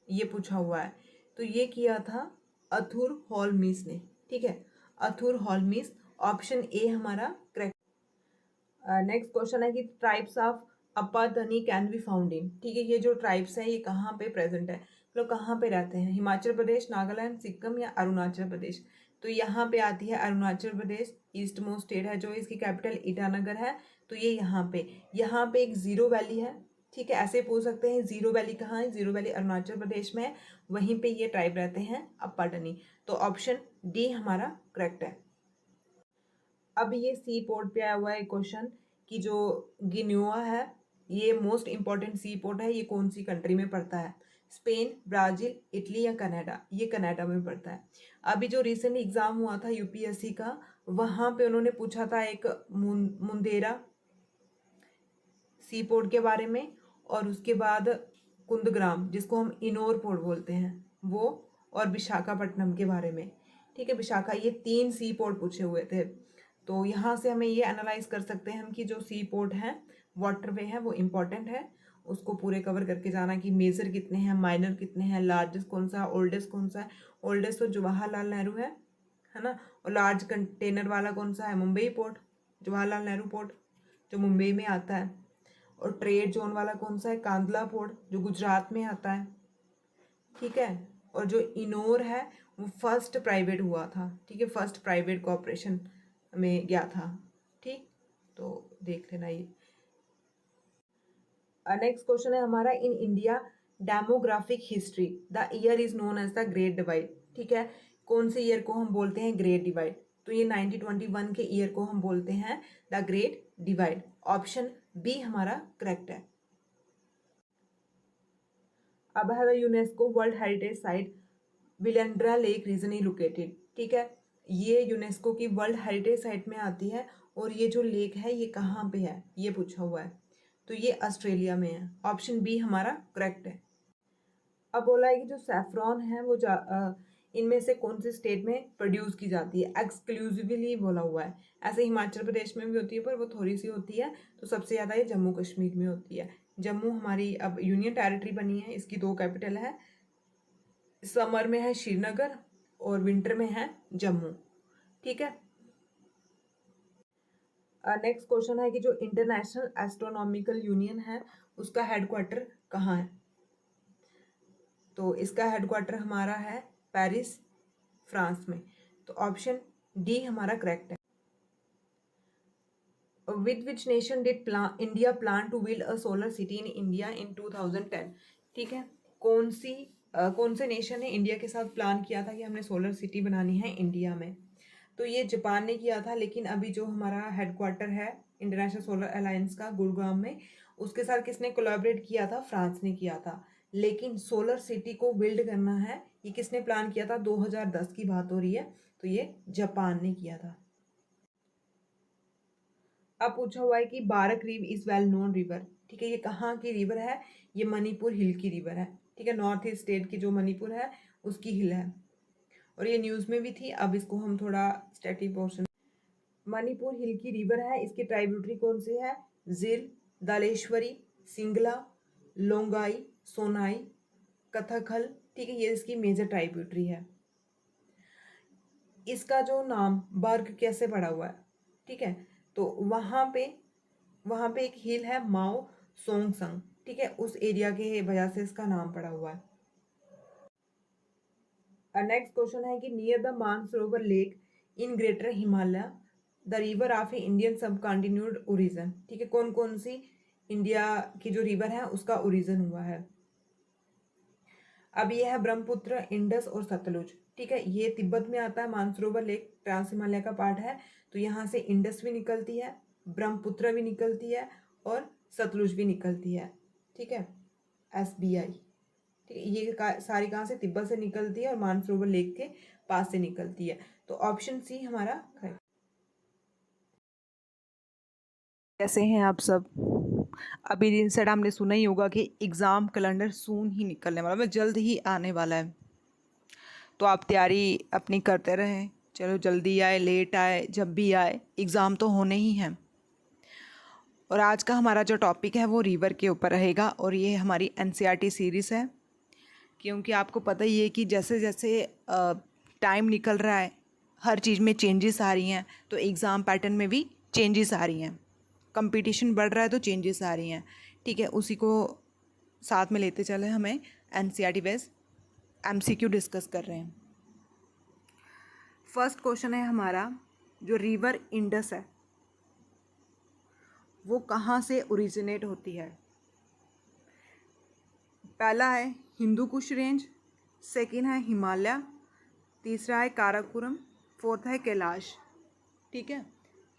ये पूछा हुआ है। तो ये किया था अथुर हॉलमिस ने। ठीक है, अथुर हॉलमिस, ऑप्शन ए हमारा करेक्ट। नेक्स्ट क्वेश्चन है कि tribes of Apatani can be found in. ठीक है, ये जो ट्राइब्स हैं ये कहाँ पे प्रेजेंट है, मतलब कहाँ पे रहते हैं? हिमाचल प्रदेश, नागालैंड, सिक्किम या अरुणाचल प्रदेश? तो यहाँ पे आती है Arunachal Pradesh, east most state है, जो इसकी कैपिटल ईटानगर है। तो ये यहाँ पे एक जीरो वैली है। ठीक है, ऐसे पूछ सकते हैं जीरो वैली कहाँ है? जीरो वैली अरुणाचल प्रदेश में है, वहीं पे ये ट्राइब रहते हैं अपाटनी। तो ऑप्शन डी हमारा करेक्ट है। अब ये सी पोर्ट पे आया हुआ है क्वेश्चन कि जो गिन्युआ है ये मोस्ट इंपॉर्टेंट सी पोर्ट है, ये कौन सी कंट्री में पड़ता है? स्पेन, ब्राजील, इटली या कनाडा? ये कनाडा में पड़ता है। अभी जो रिसेंट एग्जाम हुआ था यूपीएससी का, वहाँ पे उन्होंने पूछा था एक मुंदेरा सी पोर्ट के बारे में, और उसके बाद कुंदग्राम जिसको हम इनोर पोर्ट बोलते हैं वो, और विशाखापट्टनम के बारे में। ठीक है, विशाखा, ये 3 सी पोर्ट पूछे हुए थे। तो यहाँ से हमें ये एनालाइज कर सकते हैं हम कि जो सी पोर्ट हैं वाटरवे है वो इम्पॉर्टेंट है, उसको पूरे कवर करके जाना कि मेजर कितने हैं, माइनर कितने हैं, लार्जेस्ट कौन सा है, ओल्डेस्ट कौन सा है। ओल्डेस्ट तो जवाहरलाल नेहरू है ना, और लार्ज कंटेनर वाला कौन सा है? मुंबई पोर्ट, जवाहरलाल नेहरू पोर्ट जो मुंबई में आता है। और ट्रेड जोन वाला कौन सा है? कांदला पोर्ट जो गुजरात में आता है। ठीक है, और जो इनोर है वो फर्स्ट प्राइवेट हुआ था। ठीक है, फर्स्ट प्राइवेट कॉर्पोरेशन में गया था। ठीक, तो देख लेना ये। नेक्स्ट क्वेश्चन है हमारा in India demographic history the year is known as the great divide. ठीक है, कौन से ईयर को हम बोलते हैं ग्रेट डिवाइड? तो ये 1921 के ईयर को हम बोलते हैं the great divide. Option B हमारा करेक्ट है। अब है the UNESCO world heritage site Willandra lake regionally located. ठीक है, ये यूनेस्को की वर्ल्ड हेरिटेज साइट में आती है, और ये जो लेक है ये कहाँ पे है ये पूछा हुआ है। तो ये ऑस्ट्रेलिया में है। ऑप्शन बी हमारा करेक्ट है। अब बोला है कि जो सैफरॉन है वो इनमें से कौन से स्टेट में प्रोड्यूस की जाती है? एक्सक्लूसिवली बोला हुआ है। ऐसे हिमाचल प्रदेश में भी होती है पर वो थोड़ी सी होती है, तो सबसे ज़्यादा ये जम्मू कश्मीर में होती है। जम्मू हमारी अब यूनियन टेरिटरी बनी है, इसकी 2 कैपिटल है, समर में है श्रीनगर और विंटर में है जम्मू। ठीक है, नेक्स्ट क्वेश्चन है कि जो इंटरनेशनल एस्ट्रोनॉमिकल यूनियन है उसका हेडक्वार्टर कहाँ है? तो इसका हेडक्वार्टर हमारा है पेरिस, फ्रांस में। तो ऑप्शन डी हमारा करेक्ट है। With which nation did India plan to build a solar city in India in 2010? ठीक है, कौन से नेशन ने इंडिया के साथ प्लान किया था कि हमने सोलर सिटी बनानी है इंडिया में? तो ये जापान ने किया था, लेकिन अभी जो हमारा हेडक्वार्टर है इंटरनेशनल सोलर अलायंस का गुरुग्राम में। उसके साथ किसने कोलैबोरेट किया था? फ्रांस ने किया था। लेकिन सोलर सिटी को बिल्ड करना है, ये किसने प्लान किया था? 2010 की बात हो रही है, तो ये जापान ने किया था। अब पूछा हुआ है कि बारक रिव इज वेल नोन रिवर, ठीक है, ये कहाँ की रिवर है? ये मणिपुर हिल की रिवर है, ठीक है, नॉर्थ ईस्ट स्टेट की जो मणिपुर है उसकी हिल है, और ये न्यूज़ में भी थी। अब इसको हम थोड़ा स्टैटिक पोर्शन, मणिपुर हिल की रिवर है, इसकी ट्राइब्यूटरी कौन सी है? जिल, दालेश्वरी, सिंगला, लोंगाई, सोनाई, कथकल, ठीक है, ये इसकी मेजर ट्राइब्यूटरी है। इसका जो नाम बर्ग कैसे पड़ा हुआ है, ठीक है, तो वहाँ पे एक हिल है माओ सोंगसंग, ठीक है, उस एरिया के वजह से इसका नाम पड़ा हुआ है। नेक्स्ट क्वेश्चन है कि near the Mansarovar lake in greater Himalaya the river of Indian सब कॉन्टिन्यूड ओरिजन, ठीक है, कौन कौन सी इंडिया की जो रिवर है उसका ओरिजन हुआ है? अब ये है ब्रह्मपुत्र, इंडस और सतलुज, ठीक है, ये तिब्बत में आता है। मानसरोवर लेक ट्रांस हिमालय का पार्ट है, तो यहाँ से इंडस भी निकलती है, ब्रह्मपुत्र भी निकलती है और सतलुज भी निकलती है, ठीक है, SBI, ठीक है, ये सारी कहाँ से? तिब्बत से निकलती है और मानसरोवर लेक के पास से निकलती है, तो ऑप्शन सी हमारा करेक्ट। कैसे हैं आप सब? अभी दिन से हमने सुना ही होगा कि एग्ज़ाम कैलेंडर सून ही निकलने वाला, मतलब जल्द ही आने वाला है, तो आप तैयारी अपनी करते रहें। चलो जल्दी आए लेट आए, जब भी आए एग्ज़ाम तो होने ही हैं। और आज का हमारा जो टॉपिक है वो रिवर के ऊपर रहेगा, और ये हमारी NCERT सीरीज़ है, क्योंकि आपको पता ही है कि जैसे जैसे टाइम निकल रहा है हर चीज़ में चेंजेस आ रही हैं, तो एग्ज़ाम पैटर्न में भी चेंजेस आ रही हैं, कंपटीशन बढ़ रहा है तो चेंजेस आ रही हैं, ठीक है, उसी को साथ में लेते चले हमें NCERT बेस्ड MCQ डिस्कस कर रहे हैं। फर्स्ट क्वेश्चन है हमारा, जो रिवर इंडस है वो कहाँ से ओरिजिनेट होती है? पहला है हिंदू कुश रेंज, सेकंड है हिमालय, तीसरा है काराकोरम, फोर्थ है कैलाश, ठीक है,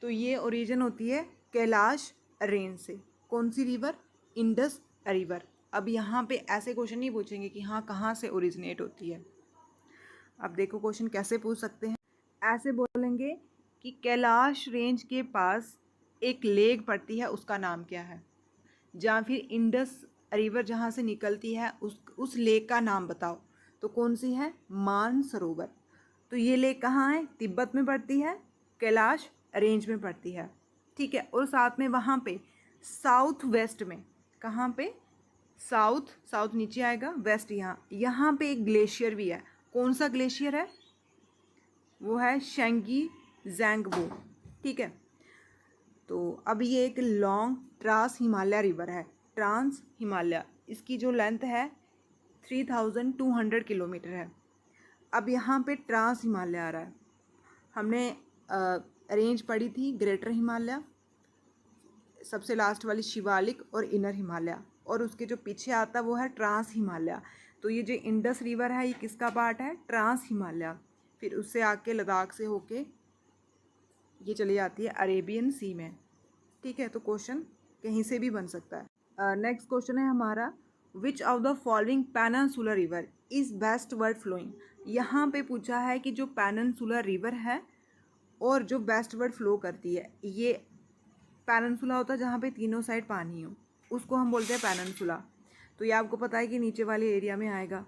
तो ये ओरिजिन होती है कैलाश रेंज से। कौन सी रिवर? Indus river. अब यहाँ पे ऐसे क्वेश्चन नहीं पूछेंगे कि हाँ कहाँ से ओरिजिनेट होती है। अब देखो क्वेश्चन कैसे पूछ सकते हैं, ऐसे बोलेंगे कि कैलाश रेंज के पास एक लेक पड़ती है, उसका नाम क्या है? या फिर इंडस रिवर जहाँ से निकलती है उस लेक का नाम बताओ, तो कौन सी है? मानसरोवर। तो ये लेक कहाँ है? तिब्बत में पड़ती है, कैलाश रेंज में पड़ती है, ठीक है, और साथ में वहाँ पे साउथ वेस्ट में, कहाँ पे? साउथ नीचे आएगा, वेस्ट यहाँ पे एक ग्लेशियर भी है। कौन सा ग्लेशियर है? वो है शेंगी ज़ैंगबो, ठीक है। तो अब ये एक लॉन्ग ट्रांस हिमालय रिवर है, ट्रांस हिमालय, इसकी जो लेंथ है 3200 किलोमीटर है। अब यहाँ पे ट्रांस हिमालय आ रहा है, हमने रेंज पढ़ी थी ग्रेटर हिमालय, सबसे लास्ट वाली शिवालिक और इनर हिमालय, और उसके जो पीछे आता है वो है ट्रांस हिमालय। तो ये जो इंडस रिवर है ये किसका पार्ट है? ट्रांस हिमालय। फिर उससे आके लद्दाख से होके ये चली जाती है अरेबियन सी में, ठीक है, तो क्वेश्चन कहीं से भी बन सकता है। नेक्स्ट क्वेश्चन है हमारा, which of the following peninsular river is westward flowing. यहाँ पे पूछा है कि जो पेनिनसुलर रिवर है और जो वेस्ट वर्ड फ्लो करती है, ये पेनिनसुला होता है जहाँ पे तीनों साइड पानी हो, उसको हम बोलते हैं पेनिनसुला। तो ये आपको पता है कि नीचे वाले एरिया में आएगा,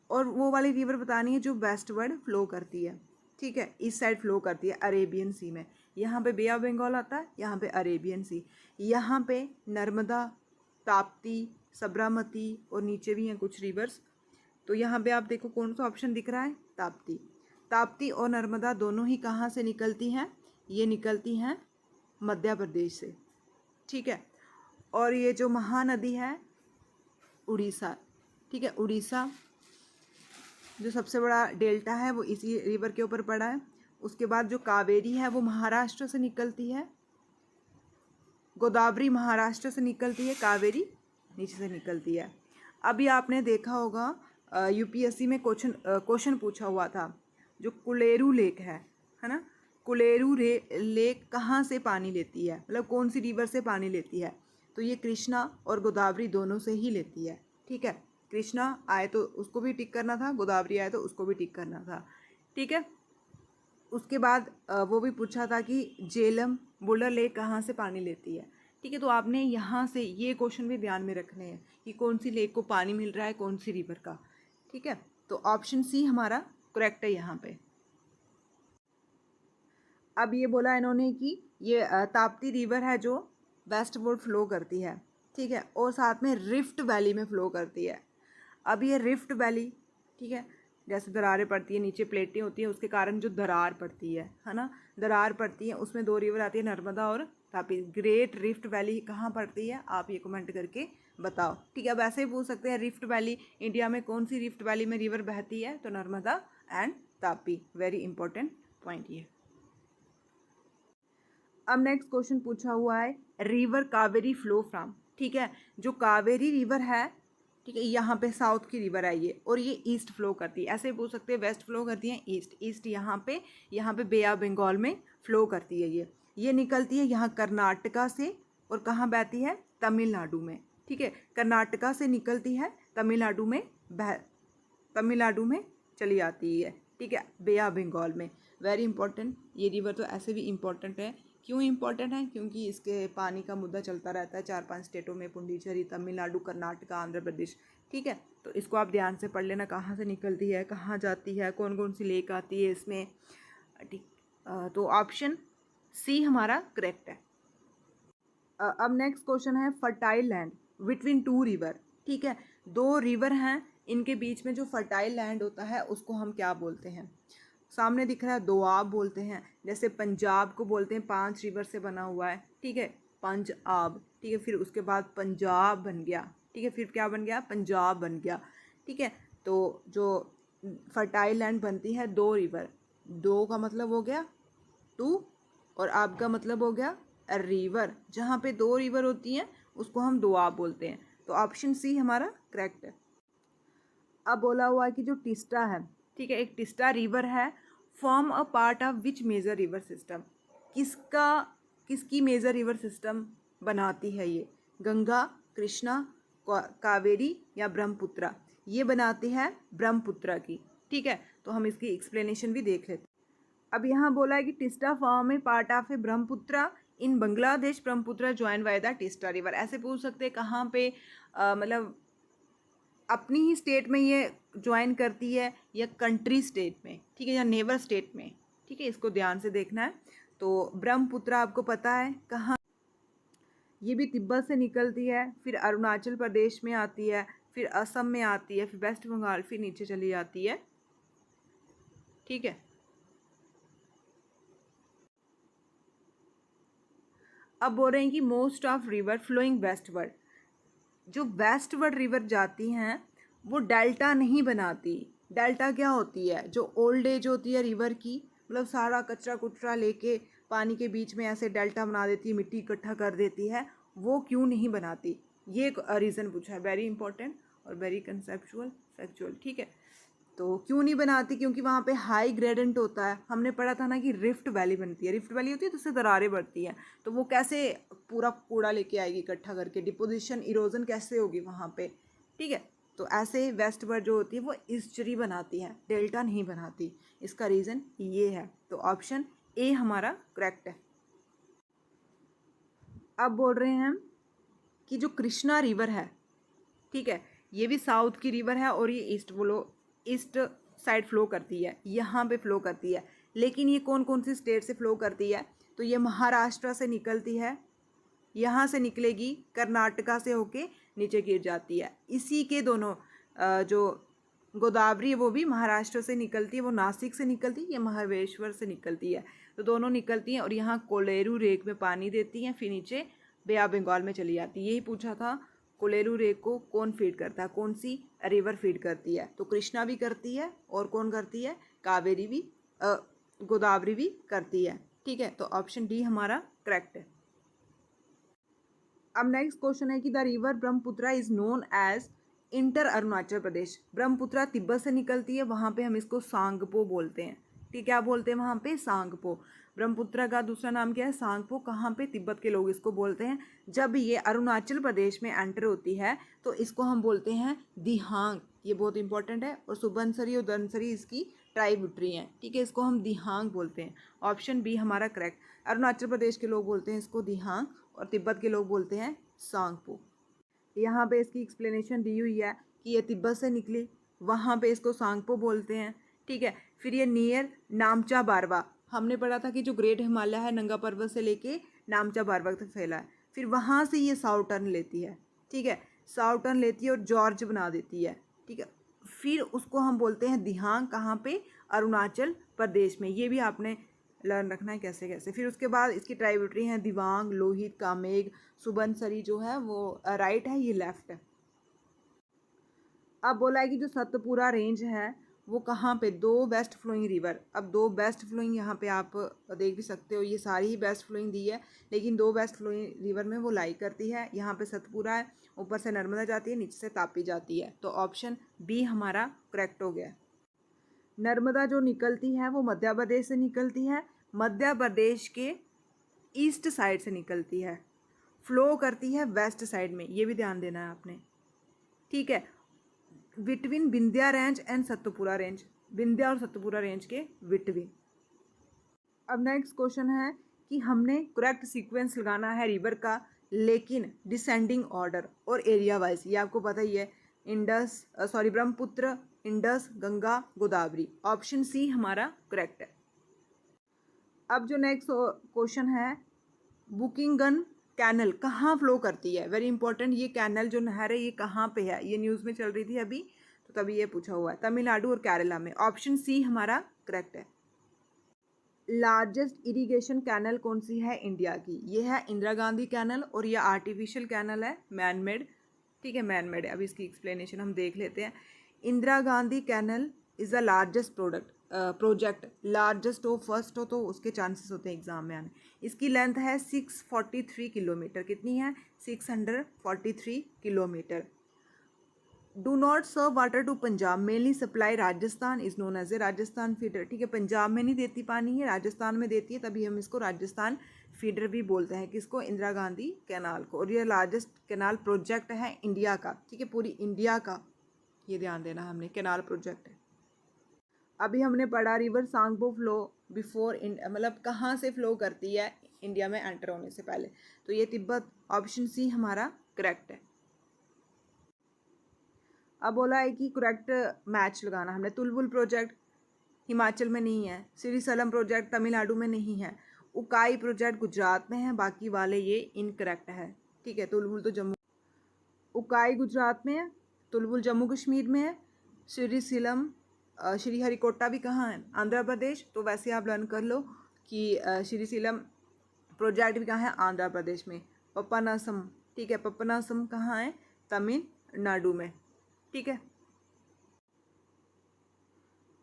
और वो वाली रिवर बतानी है जो वेस्ट वर्ड फ्लो करती है, ठीक है, इस साइड फ्लो करती है अरेबियन सी में। यहाँ पे बे ऑफ बंगाल आता है, यहाँ पे अरेबियन सी, यहाँ पे नर्मदा, ताप्ती, साबरमती और नीचे भी हैं कुछ रिवर्स। तो यहाँ पे आप देखो कौन सा ऑप्शन दिख रहा है? ताप्ती। ताप्ती और नर्मदा दोनों ही कहाँ से निकलती हैं? ये निकलती हैं मध्य प्रदेश से, ठीक है, और ये जो महानदी है उड़ीसा, ठीक है, उड़ीसा जो सबसे बड़ा डेल्टा है वो इसी रिवर के ऊपर पड़ा है। उसके बाद जो कावेरी है वो महाराष्ट्र से निकलती है, गोदावरी महाराष्ट्र से निकलती है, कावेरी नीचे से निकलती है। अभी आपने देखा होगा UPSC में क्वेश्चन पूछा हुआ था, जो कुलेरू लेक है ना, कोलेरू लेक कहाँ से पानी लेती है, मतलब कौन सी रिवर से पानी लेती है? तो ये कृष्णा और गोदावरी दोनों से ही लेती है। ठीक है, कृष्णा आए तो उसको भी टिक करना था, गोदावरी आए तो उसको भी टिक करना था। ठीक है, उसके बाद वो भी पूछा था कि जेलम बुलर लेक कहाँ से पानी लेती है। ठीक है, तो आपने यहाँ से ये क्वेश्चन भी ध्यान में रखने हैं कि कौन सी लेक को पानी मिल रहा है, कौन सी रिवर का। ठीक है, तो ऑप्शन सी हमारा करेक्ट है यहाँ पे। अब ये बोला इन्होंने कि ये ताप्ती रिवर है जो वेस्टवर्ड फ्लो करती है। ठीक है, और साथ में रिफ्ट वैली में फ्लो करती है। अब ये रिफ्ट वैली, ठीक है, जैसे दरारें पड़ती है, नीचे प्लेटें होती हैं, उसके कारण जो दरार पड़ती है ना, दरार पड़ती है, उसमें दो रिवर आती है, नर्मदा और तापी। ग्रेट रिफ्ट वैली कहाँ पड़ती है, आप ये कमेंट करके बताओ। ठीक है, अब ऐसे ही पूछ सकते हैं रिफ्ट वैली इंडिया में कौन सी रिफ्ट वैली में रिवर बहती है, तो Narmada and Tapi. Very important point ये। अब नेक्स्ट क्वेश्चन पूछा हुआ है रिवर कावेरी फ्लो फ्रॉम। ठीक है, जो कावेरी रिवर है, ठीक है, यहाँ पे साउथ की रिवर है ये, और ये ईस्ट फ्लो करती है। ऐसे पूछ सकते हैं वेस्ट फ्लो करती है, ईस्ट। ईस्ट यहाँ पे बे ऑफ बंगाल में फ्लो करती है ये निकलती है यहाँ कर्नाटका से, और कहाँ बहती है, तमिलनाडु में। ठीक है, कर्नाटका से निकलती है, तमिलनाडु में चली आती है। ठीक है, बे ऑफ बंगाल में। वेरी इंपॉर्टेंट, ये रिवर तो ऐसे भी इंपॉर्टेंट है। क्यों इंपॉर्टेंट है? क्योंकि इसके पानी का मुद्दा चलता रहता है 4-5 स्टेटों में, पुडुचेरी, तमिलनाडु, कर्नाटका, आंध्र प्रदेश। ठीक है, तो इसको आप ध्यान से पढ़ लेना, कहाँ से निकलती है, कहाँ जाती है, कौन कौन सी लेक आती है इसमें। ठीक, तो ऑप्शन सी हमारा करेक्ट है। अब नेक्स्ट क्वेश्चन है fertile land between two river. ठीक है, दो रिवर हैं, इनके बीच में जो फर्टाइल लैंड होता है उसको हम क्या बोलते हैं? सामने दिख रहा है दोआब बोलते हैं। जैसे पंजाब को बोलते हैं 5 रिवर से बना हुआ है। ठीक है, पंजाब। ठीक है, फिर उसके बाद पंजाब बन गया। ठीक है, फिर क्या बन गया, पंजाब बन गया। ठीक है, तो जो फर्टाइल लैंड बनती है दो रिवर, दो का मतलब हो गया 2, और आब का मतलब हो गया रिवर। जहाँ पे दो रिवर होती हैं उसको हम दोआब बोलते हैं। तो ऑप्शन सी हमारा करेक्ट है। अब बोला हुआ है कि जो टिस्टा है, ठीक है, एक टिस्टा रिवर है, form a part of which major river system. किसकी मेजर रिवर सिस्टम बनाती है ये? गंगा, कृष्णा, कावेरी या ब्रह्मपुत्रा? ये बनाती है ब्रह्मपुत्रा की। ठीक है, तो हम इसकी एक्सप्लेनेशन भी देख लेते हैं। अब यहाँ बोला है कि Teesta form A part of A Brahmaputra in Bangladesh, Brahmaputra join by the Teesta river. ऐसे पूछ सकते हैं कहाँ पे मतलब अपनी ही स्टेट में ये ज्वाइन करती है या कंट्री स्टेट में, ठीक है, या नेबर स्टेट में। ठीक है, इसको ध्यान से देखना है। तो ब्रह्मपुत्रा आपको पता है कहाँ, ये भी तिब्बत से निकलती है, फिर अरुणाचल प्रदेश में आती है, फिर असम में आती है, फिर वेस्ट बंगाल, फिर नीचे चली जाती है। ठीक है, अब बोल रहे हैं कि most of river flowing westward, जो वेस्टवर्ड रिवर जाती हैं वो डेल्टा नहीं बनाती। डेल्टा क्या होती है? जो ओल्ड एज होती है रिवर की, मतलब सारा कचरा कुचरा लेके पानी के बीच में ऐसे डेल्टा बना देती है, मिट्टी इकट्ठा कर देती है, वो क्यों नहीं बनाती? ये एक रीज़न पूछा है, वेरी इंपॉर्टेंट और वेरी कंसेप्चुअल फैक्चुअल। ठीक है, तो क्यों नहीं बनाती? क्योंकि वहाँ पे हाई ग्रेडेंट होता है। हमने पढ़ा था ना कि रिफ्ट वैली बनती है, रिफ्ट वैली होती है तो उससे दरारें बढ़ती हैं, तो वो कैसे पूरा कूड़ा लेके आएगी इकट्ठा करके, डिपोजिशन इरोजन कैसे होगी वहाँ पे। ठीक है, तो ऐसे वेस्टवर्ड जो होती है वो ईस्चुरी बनाती है, डेल्टा नहीं बनाती। इसका रीज़न ये है, तो ऑप्शन ए हमारा करेक्ट है। अब बोल रहे हैं कि जो कृष्णा रिवर है, ठीक है, ये भी साउथ की रिवर है और ये ईस्ट साइड फ्लो करती है, यहाँ पे फ्लो करती है। लेकिन ये कौन कौन सी स्टेट से फ्लो करती है? तो ये महाराष्ट्र से निकलती है, यहाँ से निकलेगी, कर्नाटका से होके नीचे गिर जाती है। इसी के दोनों जो गोदावरी है वो भी महाराष्ट्र से निकलती है, वो नासिक से निकलती है, ये महाबलेश्वर से निकलती है। तो दोनों निकलती हैं और यहाँ कोलेरू लेक में पानी देती हैं, फिर नीचे बे ऑफ बंगाल में चली जाती है। यही पूछा था, कोलेरू लेक को कौन फीड करता है, कौन सी रिवर फीड करती है? तो कृष्णा भी करती है, और कौन करती है? कावेरी भी, गोदावरी भी करती है। ठीक है, तो ऑप्शन डी हमारा करेक्ट है। अब नेक्स्ट क्वेश्चन है कि the river Brahmaputra is known as inter Arunachal Pradesh. Brahmaputra Tibet से निकलती है, वहाँ पे हम इसको सांगपो बोलते हैं। ठीक, क्या बोलते हैं वहाँ पे? सांगपो। ब्रह्मपुत्र का दूसरा नाम क्या है? सांगपो। कहाँ पे? तिब्बत के लोग इसको बोलते हैं। जब ये अरुणाचल प्रदेश में एंटर होती है तो इसको हम बोलते हैं दिहांग। ये बहुत इंपॉर्टेंट है। और सुबनसरी और धनसरी इसकी ट्राइब्यूटरी हैं। ठीक है, इसको हम दिहांग बोलते हैं। ऑप्शन बी हमारा करेक्ट। अरुणाचल प्रदेश के लोग बोलते हैं इसको दिहांग और तिब्बत के लोग बोलते हैं सांगपो। यहाँ पे इसकी एक्सप्लेनेशन दी हुई है कि ये तिब्बत से निकली, वहाँ पे इसको सांगपो बोलते हैं। ठीक है, फिर ये नियर नामचा बारवा, हमने पढ़ा था कि जो ग्रेट हिमालय है नंगा पर्वत से लेके नामचा बारवा तक फैला है। फिर वहाँ से ये साउथ टर्न लेती है। ठीक है, साउथ टर्न लेती है और जॉर्ज बना देती है। ठीक है, फिर उसको हम बोलते हैं दिहांग। कहाँ पे? अरुणाचल प्रदेश में। ये भी आपने लर्न रखना है कैसे कैसे। फिर उसके बाद इसकी ट्राइब्यूटरी हैं दिबांग, लोहित, कामेग, सुबनसरी जो है वो राइट है, ये लेफ्ट है। अब बोला है कि जो सतपुरा रेंज है वो कहाँ पे? दो वेस्ट फ्लोइंग रिवर। अब दो बेस्ट फ्लोइंग यहाँ पे आप देख भी सकते हो, ये सारी ही बेस्ट फ्लोइंग दी है, लेकिन दो वेस्ट फ्लोइंग रिवर में वो लाई करती है। यहाँ पे सतपुरा है, ऊपर से नर्मदा जाती है, नीचे से तापी जाती है। तो ऑप्शन बी हमारा करेक्ट हो गया। नर्मदा जो निकलती है वो मध्य प्रदेश से निकलती है, मध्य प्रदेश के ईस्ट साइड से निकलती है, फ्लो करती है वेस्ट साइड में, ये भी ध्यान देना है आपने। ठीक है, between Vindhya range and Satpura range, Vindhya और सतपुरा रेंज के बिटवीन। अब नेक्स्ट क्वेश्चन है कि हमने करेक्ट सीक्वेंस लगाना है रिवर का, लेकिन डिसेंडिंग ऑर्डर और एरिया वाइज। ये आपको पता ही है, Brahmaputra, Indus, Ganga, Godavari. Option C हमारा करेक्ट है। अब जो नेक्स्ट क्वेश्चन है, बुकिंगन कैनल कहाँ फ्लो करती है? Very important. ये कैनल जो नहर है ये कहाँ पे है? ये न्यूज़ में चल रही थी अभी, तो तभी ये पूछा हुआ है। तमिलनाडु और केरला में। ऑप्शन सी हमारा करेक्ट है। लार्जेस्ट इरिगेशन कैनल कौन सी है इंडिया की? ये है इंदिरा गांधी कैनल, और ये आर्टिफिशियल कैनल है, मैन मेड। ठीक है, मैन मेड है। अभी इसकी एक्सप्लेनेशन हम देख लेते हैं। Indira Gandhi canal is the largest project. Largest हो, फर्स्ट हो तो उसके चांसेस होते हैं एग्जाम में आने। इसकी लेंथ है 643 किलोमीटर। कितनी है? 643 kilometre. Do not serve water to Punjab, mainly supply Rajasthan, is known as a Rajasthan feeder. ठीक है, पंजाब में नहीं देती पानी, है राजस्थान में देती है, तभी हम इसको राजस्थान फीडर भी बोलते हैं। किसको? इंदिरा गांधी कैनाल को। और ये लार्जेस्ट कैनाल प्रोजेक्ट है इंडिया का। ठीक है, पूरी इंडिया का, ये ध्यान देना हमने, कैनाल प्रोजेक्ट है। अभी हमने पढ़ा रिवर सांगपो फ्लो बिफोर, मतलब कहाँ से फ्लो करती है इंडिया में एंटर होने से पहले, तो ये तिब्बत। ऑप्शन सी हमारा करेक्ट है। अब बोला है कि करेक्ट मैच लगाना हमने। तुलबुल प्रोजेक्ट हिमाचल में नहीं है, श्रीशैलम प्रोजेक्ट तमिलनाडु में नहीं है, उकाई प्रोजेक्ट गुजरात में है, बाकी वाले ये इनकरेक्ट है। ठीक है, तुलबुल तो जम्मू, उकाई गुजरात में है, तुलबुल जम्मू कश्मीर में है, श्रीशैलम श्रीहरिकोटा भी कहाँ है? आंध्र प्रदेश। तो वैसे आप लर्न कर लो कि श्रीशैलम प्रोजेक्ट भी कहाँ है? आंध्र प्रदेश में। पपनासम, ठीक है, पपनासम कहाँ है? तमिलनाडु में। ठीक है।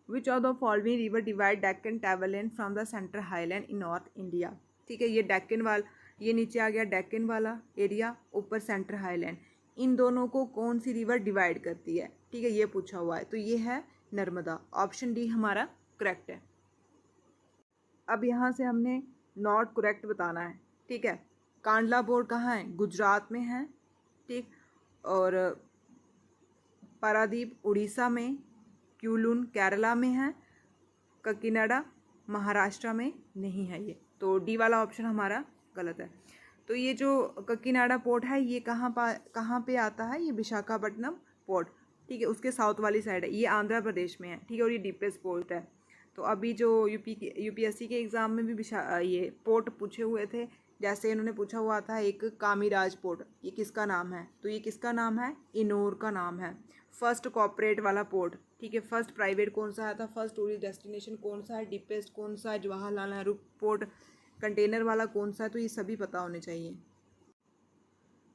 Which of the following river divide Deccan tableland from the central highland in north India? ठीक है, ये डेक्कन वाला, ये नीचे आ गया डेक्कन वाला एरिया, ऊपर सेंट्रल हाईलैंड। इन दोनों को कौन सी रिवर डिवाइड करती है? ठीक है, ये पूछा हुआ है, तो ये है नर्मदा। ऑप्शन डी हमारा करेक्ट है। अब यहाँ से हमने नॉट करेक्ट बताना है। ठीक है, कांडला बोर्ड कहाँ है? गुजरात में है। ठीक, और पारादीप उड़ीसा में, क्यूलून केरला में है, ककीनाडा महाराष्ट्र में नहीं है ये, तो डी वाला ऑप्शन हमारा गलत है। तो ये जो ककीनाडा पोर्ट है ये कहाँ पे आता है? ये विशाखापट्टनम पोर्ट। ठीक है, उसके साउथ वाली साइड है, ये आंध्र प्रदेश में है। ठीक है, और ये डीपेस्ट पोर्ट है। तो अभी जो यूपीएससी के एग्ज़ाम में भी ये पोर्ट पूछे हुए थे, जैसे इन्होंने पूछा हुआ था एक कामीराज पोर्ट, ये किसका नाम है? तो ये किसका नाम है? इनोर का नाम है। फर्स्ट कॉर्पोरेट वाला पोर्ट। ठीक है, फर्स्ट प्राइवेट कौन सा आया था? फर्स्ट टूरिस्ट डेस्टिनेशन कौन सा है? डीपेस्ट कौन सा है? जवाहरलाल नेहरू पोर्ट। कंटेनर वाला कौन सा है? तो ये सभी पता होने चाहिए।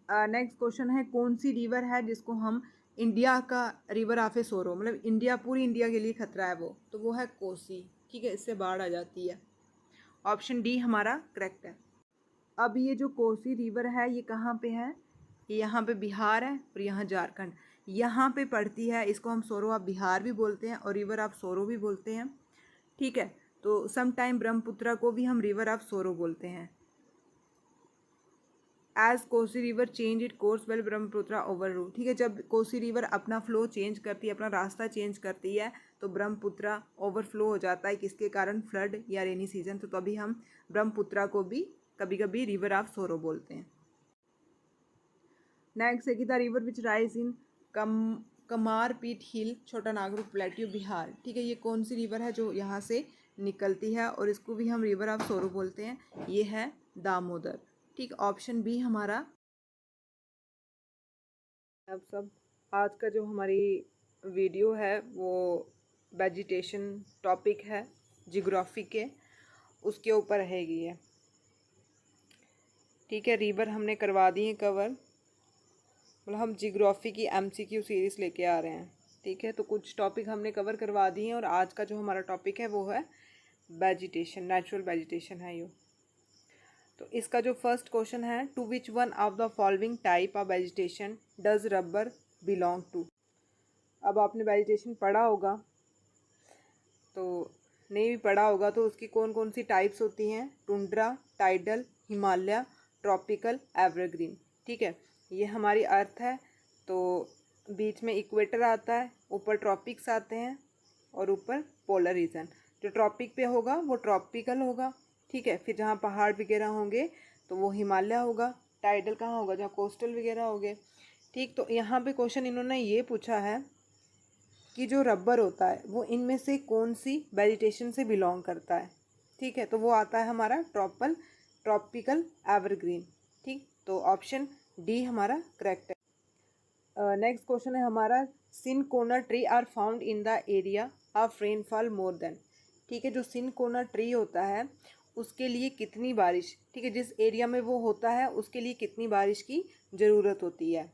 नेक्स्ट क्वेश्चन है, कौन सी रिवर है जिसको हम इंडिया का रिवर ऑफ ए सोरो, मतलब इंडिया, पूरी इंडिया के लिए खतरा है वो, तो वो है कोसी। ठीक है, इससे बाढ़ आ जाती है। ऑप्शन डी हमारा करेक्ट है। अब ये जो कोसी रिवर है ये कहाँ पे है? ये यहाँ पे बिहार है और यहाँ झारखंड, यहाँ पे पड़ती है। इसको हम सोरो ऑफ बिहार भी बोलते हैं और रिवर ऑफ सोरो भी बोलते हैं। ठीक है, तो सम टाइम ब्रह्मपुत्रा को भी हम रिवर ऑफ सोरो बोलते हैं। As Kosi river change it course well Brahmaputra over रू। ठीक है, जब कोसी रिवर अपना फ्लो चेंज करती है, अपना रास्ता चेंज करती है, तो ब्रह्मपुत्रा ओवरफ्लो हो जाता है। किसके कारण? फ्लड या रेनी सीजन। तो तभी हम ब्रह्मपुत्रा को भी कभी कभी रिवर ऑफ सोरो बोलते हैं। नेक्स्ट है कि the river which rise in Kamarpet hill, Chota Nagpur plateau, Bihar. ठीक है, ये कौन सी रिवर है जो यहाँ से निकलती है और इसको भी हम रिवर ऑफ सोरो बोलते हैं? ये है दामोदर। ठीक, ऑप्शन बी हमारा। अब सब आज का जो हमारी वीडियो है वो वेजिटेशन टॉपिक है जियोग्राफी के, उसके ऊपर रहेगी ये। ठीक है, रिवर हमने करवा दी है कवर, मतलब हम जियोग्राफी की एमसीक्यू सीरीज़ लेके आ रहे हैं। ठीक है, तो कुछ टॉपिक हमने कवर करवा दिए हैं और आज का जो हमारा टॉपिक है वो है वेजिटेशन, नेचुरल वेजिटेशन है ये। तो इसका जो फर्स्ट क्वेश्चन है, to which one of the following type of vegetation does rubber belong to. अब आपने वेजिटेशन पढ़ा होगा, तो नहीं भी पढ़ा होगा तो उसकी कौन कौन सी टाइप्स होती हैं? Tundra, tidal, Himalaya, tropical, evergreen. ठीक है, ये हमारी अर्थ है, तो बीच में इक्वेटर आता है, ऊपर ट्रॉपिक्स आते हैं और ऊपर पोलर रीजन। जो ट्रॉपिक पे होगा वो ट्रॉपिकल होगा। ठीक है, फिर जहाँ पहाड़ वगैरह होंगे तो वो हिमालय होगा। टाइडल कहाँ होगा? जहाँ कोस्टल वगैरह होंगे। ठीक, तो यहाँ पे क्वेश्चन इन्होंने ये पूछा है कि जो रबर होता है वो इनमें से कौन सी वेजिटेशन से बिलोंग करता है। ठीक है, तो वो आता है हमारा ट्रॉपिकल एवरग्रीन। ठीक, तो ऑप्शन डी हमारा करेक्ट है। नेक्स्ट क्वेश्चन है हमारा, cinchona tree are found in the area of rainfall more than. ठीक है, जो सिनकोना ट्री होता है उसके लिए कितनी बारिश, ठीक है, जिस एरिया में वो होता है उसके लिए कितनी बारिश की ज़रूरत होती है?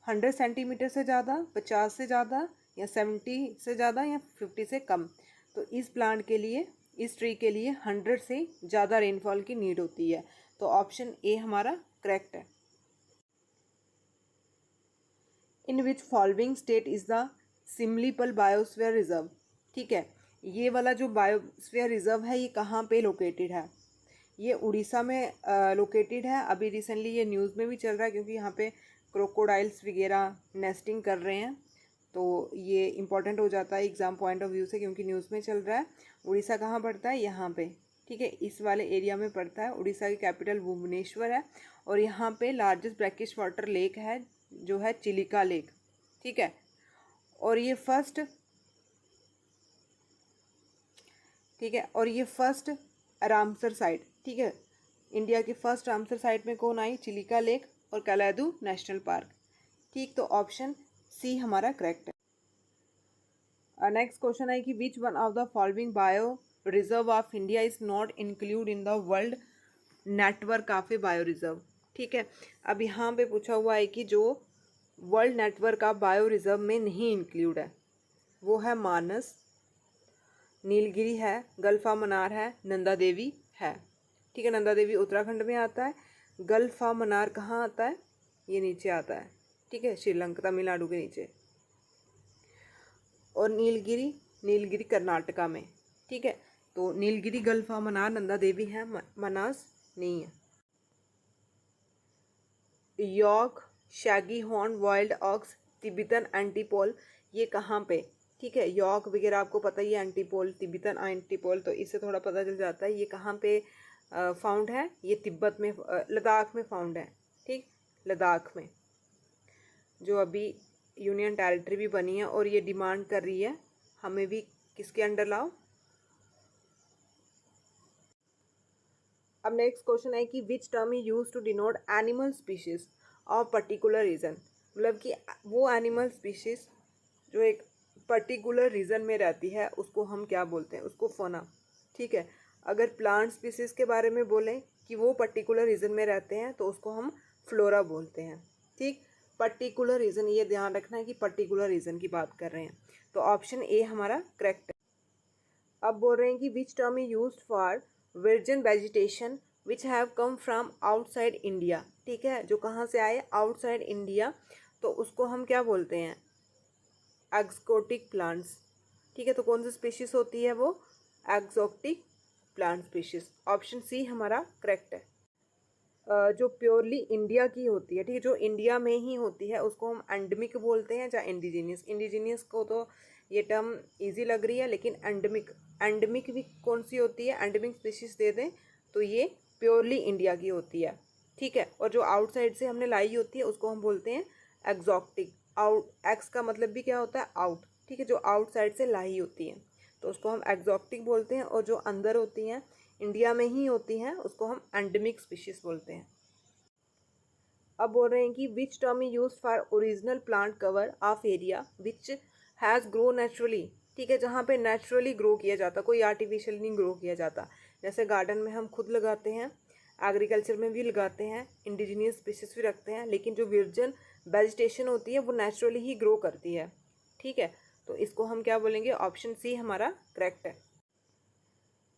100 सेंटीमीटर से ज़्यादा, 50 से ज़्यादा, या 70 से ज़्यादा, या 50 से कम। तो इस प्लांट के लिए, इस ट्री के लिए 100 से ज़्यादा रेनफॉल की नीड होती है। तो ऑप्शन ए हमारा करेक्ट है। In which following state is the Similipal biosphere reserve. ठीक है, ये वाला जो बायोस्फीयर रिजर्व है ये कहाँ पे लोकेटेड है? ये उड़ीसा में लोकेटेड है। अभी रिसेंटली ये न्यूज़ में भी चल रहा है क्योंकि यहाँ पे क्रोकोडाइल्स वगैरह नेस्टिंग कर रहे हैं, तो ये इम्पॉर्टेंट हो जाता है एग्ज़ाम पॉइंट ऑफ व्यू से, क्योंकि न्यूज़ में चल रहा है। उड़ीसा कहाँ पड़ता है? यहाँ पे। ठीक है, इस वाले एरिया में पड़ता है। उड़ीसा की कैपिटल भुवनेश्वर है और यहाँ पे लार्जेस्ट ब्रैकिश वाटर लेक है जो है चिलिका लेक। ठीक है, और ये फर्स्ट, ठीक है, और ये फर्स्ट रामसर साइट। ठीक है, इंडिया की फर्स्ट रामसर साइट में कौन आई? चिलिका लेक और कलादू नेशनल पार्क। ठीक, तो ऑप्शन सी हमारा करेक्ट है। नेक्स्ट क्वेश्चन है कि विच one of the following bio reserve of India is not include in the world network of A bio reserve. ठीक है, अब यहाँ पे पूछा हुआ है कि जो world network of bio reserve में नहीं इंक्लूड है वो है मानस, नीलगिरी है, गल्फा मनार है, नंदा देवी है। ठीक है, नंदा देवी उत्तराखंड में आता है। गल्फा मनार कहाँ आता है? ये नीचे आता है। ठीक है, श्रीलंका, तमिलनाडु के नीचे। और नीलगिरी कर्नाटका में। ठीक है, तो नीलगिरी, गल्फा मनार, नंदा देवी है, मनास नहीं है। Yak, shaggy horn, wild ox, Tibetan antelope, ये कहाँ पे? ठीक है, यॉर्क वगैरह आपको पता ही है, एंटीपोल, तिब्बतन एंटीपोल, तो इससे थोड़ा पता चल जाता है ये कहाँ पे फाउंड है। ये तिब्बत में, लद्दाख में फाउंड है। ठीक, लद्दाख में, जो अभी यूनियन टेरिटरी भी बनी है और ये डिमांड कर रही है हमें भी किसके अंडर लाओ। अब नेक्स्ट क्वेश्चन है कि which term he use to denote animal species of particular region. मतलब कि वो एनिमल स्पीशीज जो एक पर्टिकुलर रीजन में रहती है उसको हम क्या बोलते हैं? उसको फोना। ठीक है, अगर प्लांट स्पीशीज के बारे में बोलें कि वो पर्टिकुलर रीजन में रहते हैं तो उसको हम फ्लोरा बोलते हैं। ठीक, पर्टिकुलर रीजन, ये ध्यान रखना है कि पर्टिकुलर रीजन की बात कर रहे हैं। तो ऑप्शन ए हमारा करेक्ट है। अब बोल रहे हैं कि which term is used for virgin vegetation which have come from outside India. ठीक है, जो कहाँ से आए? आउटसाइड इंडिया, तो उसको हम क्या बोलते हैं? Exotic plants. ठीक है, तो कौन सी स्पीशीज होती है वो? Exotic plant species. Option C हमारा करेक्ट है। जो प्योरली इंडिया की होती है, ठीक है, जो इंडिया में ही होती है उसको हम एंडेमिक बोलते हैं, या इंडिजीनियस। इंडिजीनियस को तो ये टर्म इजी लग रही है, लेकिन एंडेमिक, एंडेमिक भी कौन सी होती है, एंडेमिक स्पीशीज दे दें तो ये प्योरली इंडिया की होती है, ठीक है। और जो आउटसाइड से हमने लाई होती है उसको हम बोलते हैं एक्सोटिक। आउट, एक्स का मतलब भी क्या होता है, आउट, ठीक है, जो आउटसाइड से लाई होती है तो उसको हम एक्सोटिक बोलते हैं, और जो अंदर होती हैं, इंडिया में ही होती हैं, उसको हम एंडेमिक स्पीशीज बोलते हैं। अब बोल रहे हैं कि which term use for original plant cover of area which has grow naturally, ठीक है, जहाँ पे नेचुरली ग्रो किया जाता, कोई आर्टिफिशियल नहीं ग्रो किया जाता। जैसे गार्डन में हम खुद लगाते हैं, एग्रीकल्चर में भी लगाते हैं, इंडिजीनियस स्पीशीज भी रखते हैं, लेकिन जो विर्जन वेजिटेशन होती है वो नेचुरली ही ग्रो करती है, ठीक है। तो इसको हम क्या बोलेंगे, ऑप्शन सी हमारा करेक्ट है।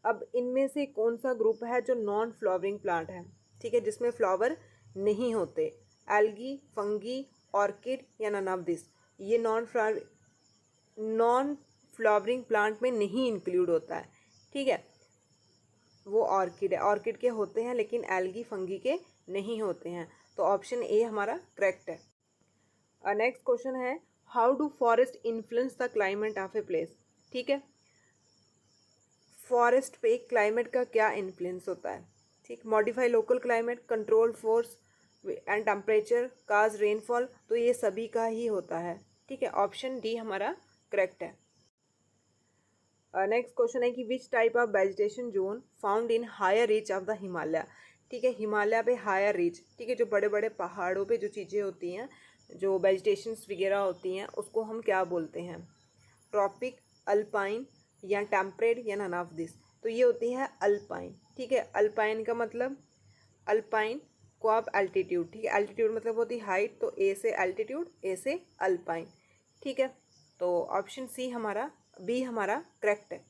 अब इनमें से कौन सा ग्रुप है जो नॉन फ्लावरिंग प्लांट है, ठीक है, जिसमें फ्लावर नहीं होते, एल्गी, फंगी, ऑर्किड या नन ऑफ दिस। ये नॉन फ्लावरिंग प्लांट में नहीं इंक्लूड होता है, ठीक है, वो ऑर्किड है। ऑर्किड के होते हैं लेकिन एल्गी, फंगी के नहीं होते हैं, तो ऑप्शन ए हमारा करेक्ट है। नेक्स्ट क्वेश्चन है, how do forest influence the climate of a place, ठीक है, फॉरेस्ट पे क्लाइमेट का क्या इन्फ्लुएंस होता है, ठीक, modify local climate, control force and temperature, cause rainfall, तो ये सभी का ही होता है, ठीक है, ऑप्शन डी हमारा करेक्ट है। नेक्स्ट क्वेश्चन है कि which type of vegetation zone found in higher reach of the Himalaya, ठीक है, हिमालय पे हायर रीच, ठीक है, जो बड़े बड़े पहाड़ों पे जो चीज़ें होती हैं, जो वेजिटेशंस वगैरह होती हैं, उसको हम क्या बोलते हैं, ट्रॉपिक, अल्पाइन या टेम्परेट या नन ऑफ दिस। तो ये होती है अल्पाइन, ठीक है, अल्पाइन का मतलब, अल्पाइन को आप एल्टीट्यूड, ठीक है, एल्टीट्यूड मतलब होती है हाइट, तो ए से एल्टीट्यूड, ए से अल्पाइन, ठीक है, तो ऑप्शन सी हमारा, बी हमारा करेक्ट है।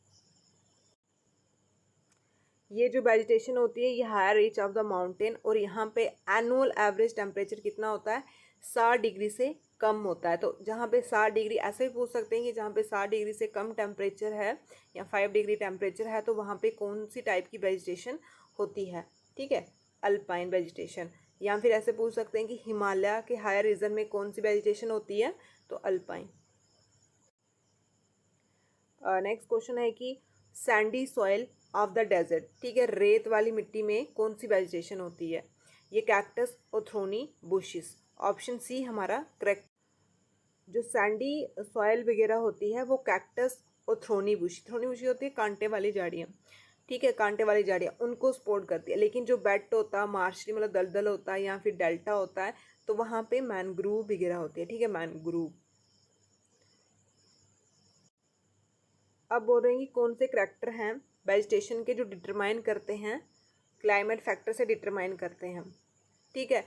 ये जो वेजिटेशन होती है ये higher reach of the mountain, और यहाँ पे एनुअल एवरेज टेम्परेचर कितना होता है, 60 डिग्री से कम होता है। तो जहाँ पे 60 डिग्री, ऐसे भी पूछ सकते हैं कि जहाँ पे 60 डिग्री से कम टेम्परेचर है या 5 डिग्री टेम्परेचर है तो वहाँ पे कौन सी टाइप की वेजिटेशन होती है, ठीक है, अल्पाइन वेजिटेशन। या फिर ऐसे पूछ सकते हैं कि हिमालय के हायर रीजन में कौन सी वेजिटेशन होती है, तो अल्पाइन। नेक्स्ट क्वेश्चन है कि sandy soil of the desert, ठीक है, रेत वाली मिट्टी में कौन सी वेजिटेशन होती है, ये कैक्टस और थ्रोनी बुशिस। ऑप्शन सी हमारा करेक्ट। जो सैंडी सॉइल वगैरह होती है वो कैक्टस और थ्रोनी बुशी होती है, कांटे वाली झाड़ियाँ, ठीक है, कांटे वाली झाड़ियाँ उनको सपोर्ट करती है। लेकिन जो बेट होता है, मार्शली मतलब दलदल होता है या फिर डेल्टा होता है, तो वहाँ पे मैनग्रूव वगैरह होती है, ठीक है, मैनग्रूव। अब बोल रहे हैं कि कौन से करैक्टर हैं वेजिटेशन के जो डिटरमाइन करते हैं, क्लाइमेट फैक्टर से डिटरमाइन करते हैं, ठीक है,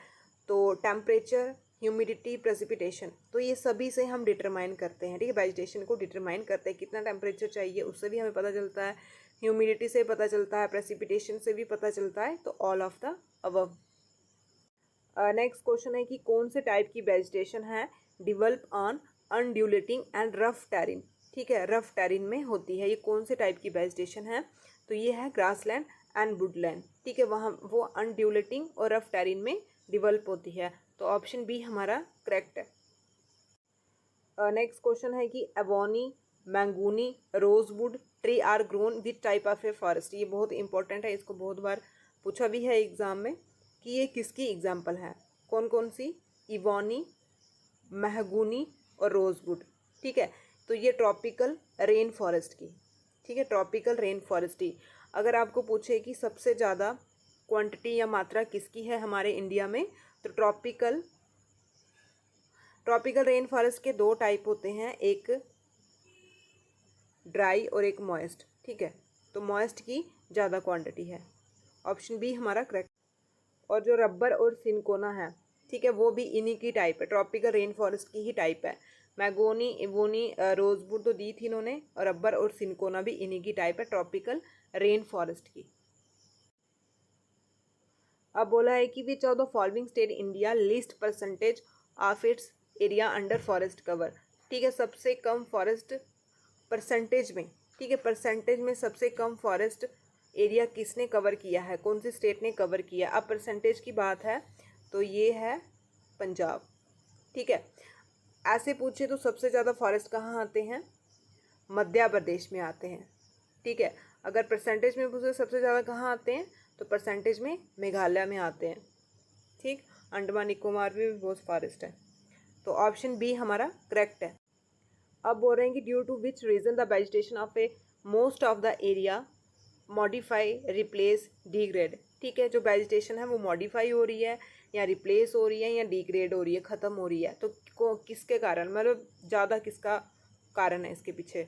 तो टेम्परेचर, ह्यूमिडिटी, प्रेसिपिटेशन, तो ये सभी से हम डिटरमाइन करते हैं, ठीक है, वेजिटेशन को डिटरमाइन करते हैं, कितना टेम्परेचर चाहिए उससे भी हमें पता चलता है, ह्यूमिडिटी से पता चलता है, प्रेसिपिटेशन से भी पता चलता है, तो all of the above. Next question है कि कौन से टाइप की वेजिटेशन है डिवेल्प ऑन अनड्यूलेटिंग एंड रफ टेरिन, ठीक है, रफ टेरिन में होती है, ये कौन से टाइप की वेजिटेशन है, तो ये है ग्रासलैंड एंड वुडलैंड, ठीक है, वहाँ वो अनड्यूलेटिंग और रफ टेरिन में डिवेल्प होती है, तो ऑप्शन बी हमारा करेक्ट है। नेक्स्ट क्वेश्चन है कि ebony, mahogany, rosewood tree are grown with type of a forest, ये बहुत इंपॉर्टेंट है, इसको बहुत बार पूछा भी है एग्जाम में कि ये किसकी एग्जाम्पल है, कौन कौन सी, इवोनी, महगूनी और रोजवुड, ठीक है, तो ये ट्रॉपिकल रेन फॉरेस्ट की, ठीक है, ट्रॉपिकल रेन फॉरेस्ट की। अगर आपको पूछे कि सबसे ज़्यादा क्वांटिटी या मात्रा किसकी है हमारे इंडिया में, तो ट्रॉपिकल रेन फॉरेस्ट के दो टाइप होते हैं, एक ड्राई और एक मॉइस्ट, ठीक है, तो मॉइस्ट की ज़्यादा क्वांटिटी है, ऑप्शन बी हमारा करेक्ट। और जो रबर और सिनकोना है, ठीक है, वो भी इन्हीं की टाइप है, ट्रॉपिकल रेन फॉरेस्ट की ही टाइप है। मैगोनी, इवोनी, रोजवुड तो दी थी इन्होंने, और रबर और सिनकोना भी इन्हीं की टाइप है, ट्रॉपिकल रेन फॉरेस्ट की। अब बोला है कि which of the following state India list percentage of its area under forest cover, ठीक है, सबसे कम फॉरेस्ट परसेंटेज में ठीक है। परसेंटेज में सबसे कम फॉरेस्ट एरिया किसने कवर किया है, कौन सी स्टेट ने कवर किया। अब परसेंटेज की बात है तो ये है पंजाब। ठीक है। ऐसे पूछे तो सबसे ज़्यादा फॉरेस्ट कहाँ आते हैं, मध्य प्रदेश में आते हैं। ठीक है। अगर परसेंटेज में पूछे सबसे ज़्यादा कहाँ आते हैं तो परसेंटेज में मेघालय में आते हैं। ठीक। अंडमान निकोबार में भी बहुत फॉरेस्ट है, तो ऑप्शन बी हमारा करेक्ट है। अब बोल रहे हैं कि due to which reason the vegetation of a most of the area modify replace degrade. ठीक है। जो वेजिटेशन है वो मॉडिफाई हो रही है या रिप्लेस हो रही है या डिग्रेड हो रही है, ख़त्म हो रही है, तो किसके कारण, मतलब ज़्यादा किसका कारण है इसके पीछे।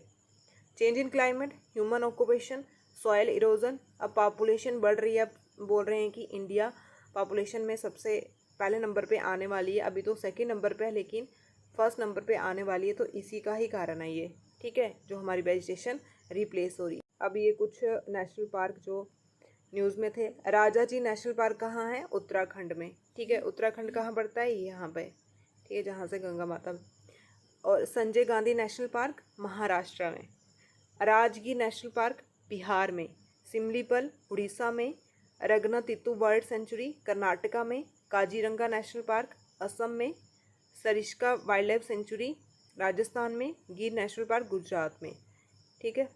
Change in climate, human occupation, soil erosion. अब पॉपुलेशन बढ़ रही है, बोल रहे हैं कि इंडिया पॉपुलेशन में सबसे पहले नंबर पे आने वाली है, अभी तो सेकंड नंबर पे है लेकिन फर्स्ट नंबर पे आने वाली है, तो इसी का ही कारण है ये। ठीक है, जो हमारी वेजिटेशन रिप्लेस हो रही है। अब ये कुछ नेशनल पार्क जो न्यूज़ में थे। राजा जी नेशनल पार्क कहाँ है, उत्तराखंड में। ठीक है। उत्तराखंड कहाँ पड़ता है, यहाँ पे। ठीक है, जहाँ से गंगा माता। और संजय गांधी नेशनल पार्क महाराष्ट्र में। राजगीर नेशनल पार्क बिहार में। सिमलीपल उड़ीसा में। रगनातित्तु बर्ड सेंचुरी कर्नाटका में। काजीरंगा नेशनल पार्क असम में। Sariska wild life sanctuary Rajasthan में। गिर नेशनल पार्क गुजरात में। ठीक है।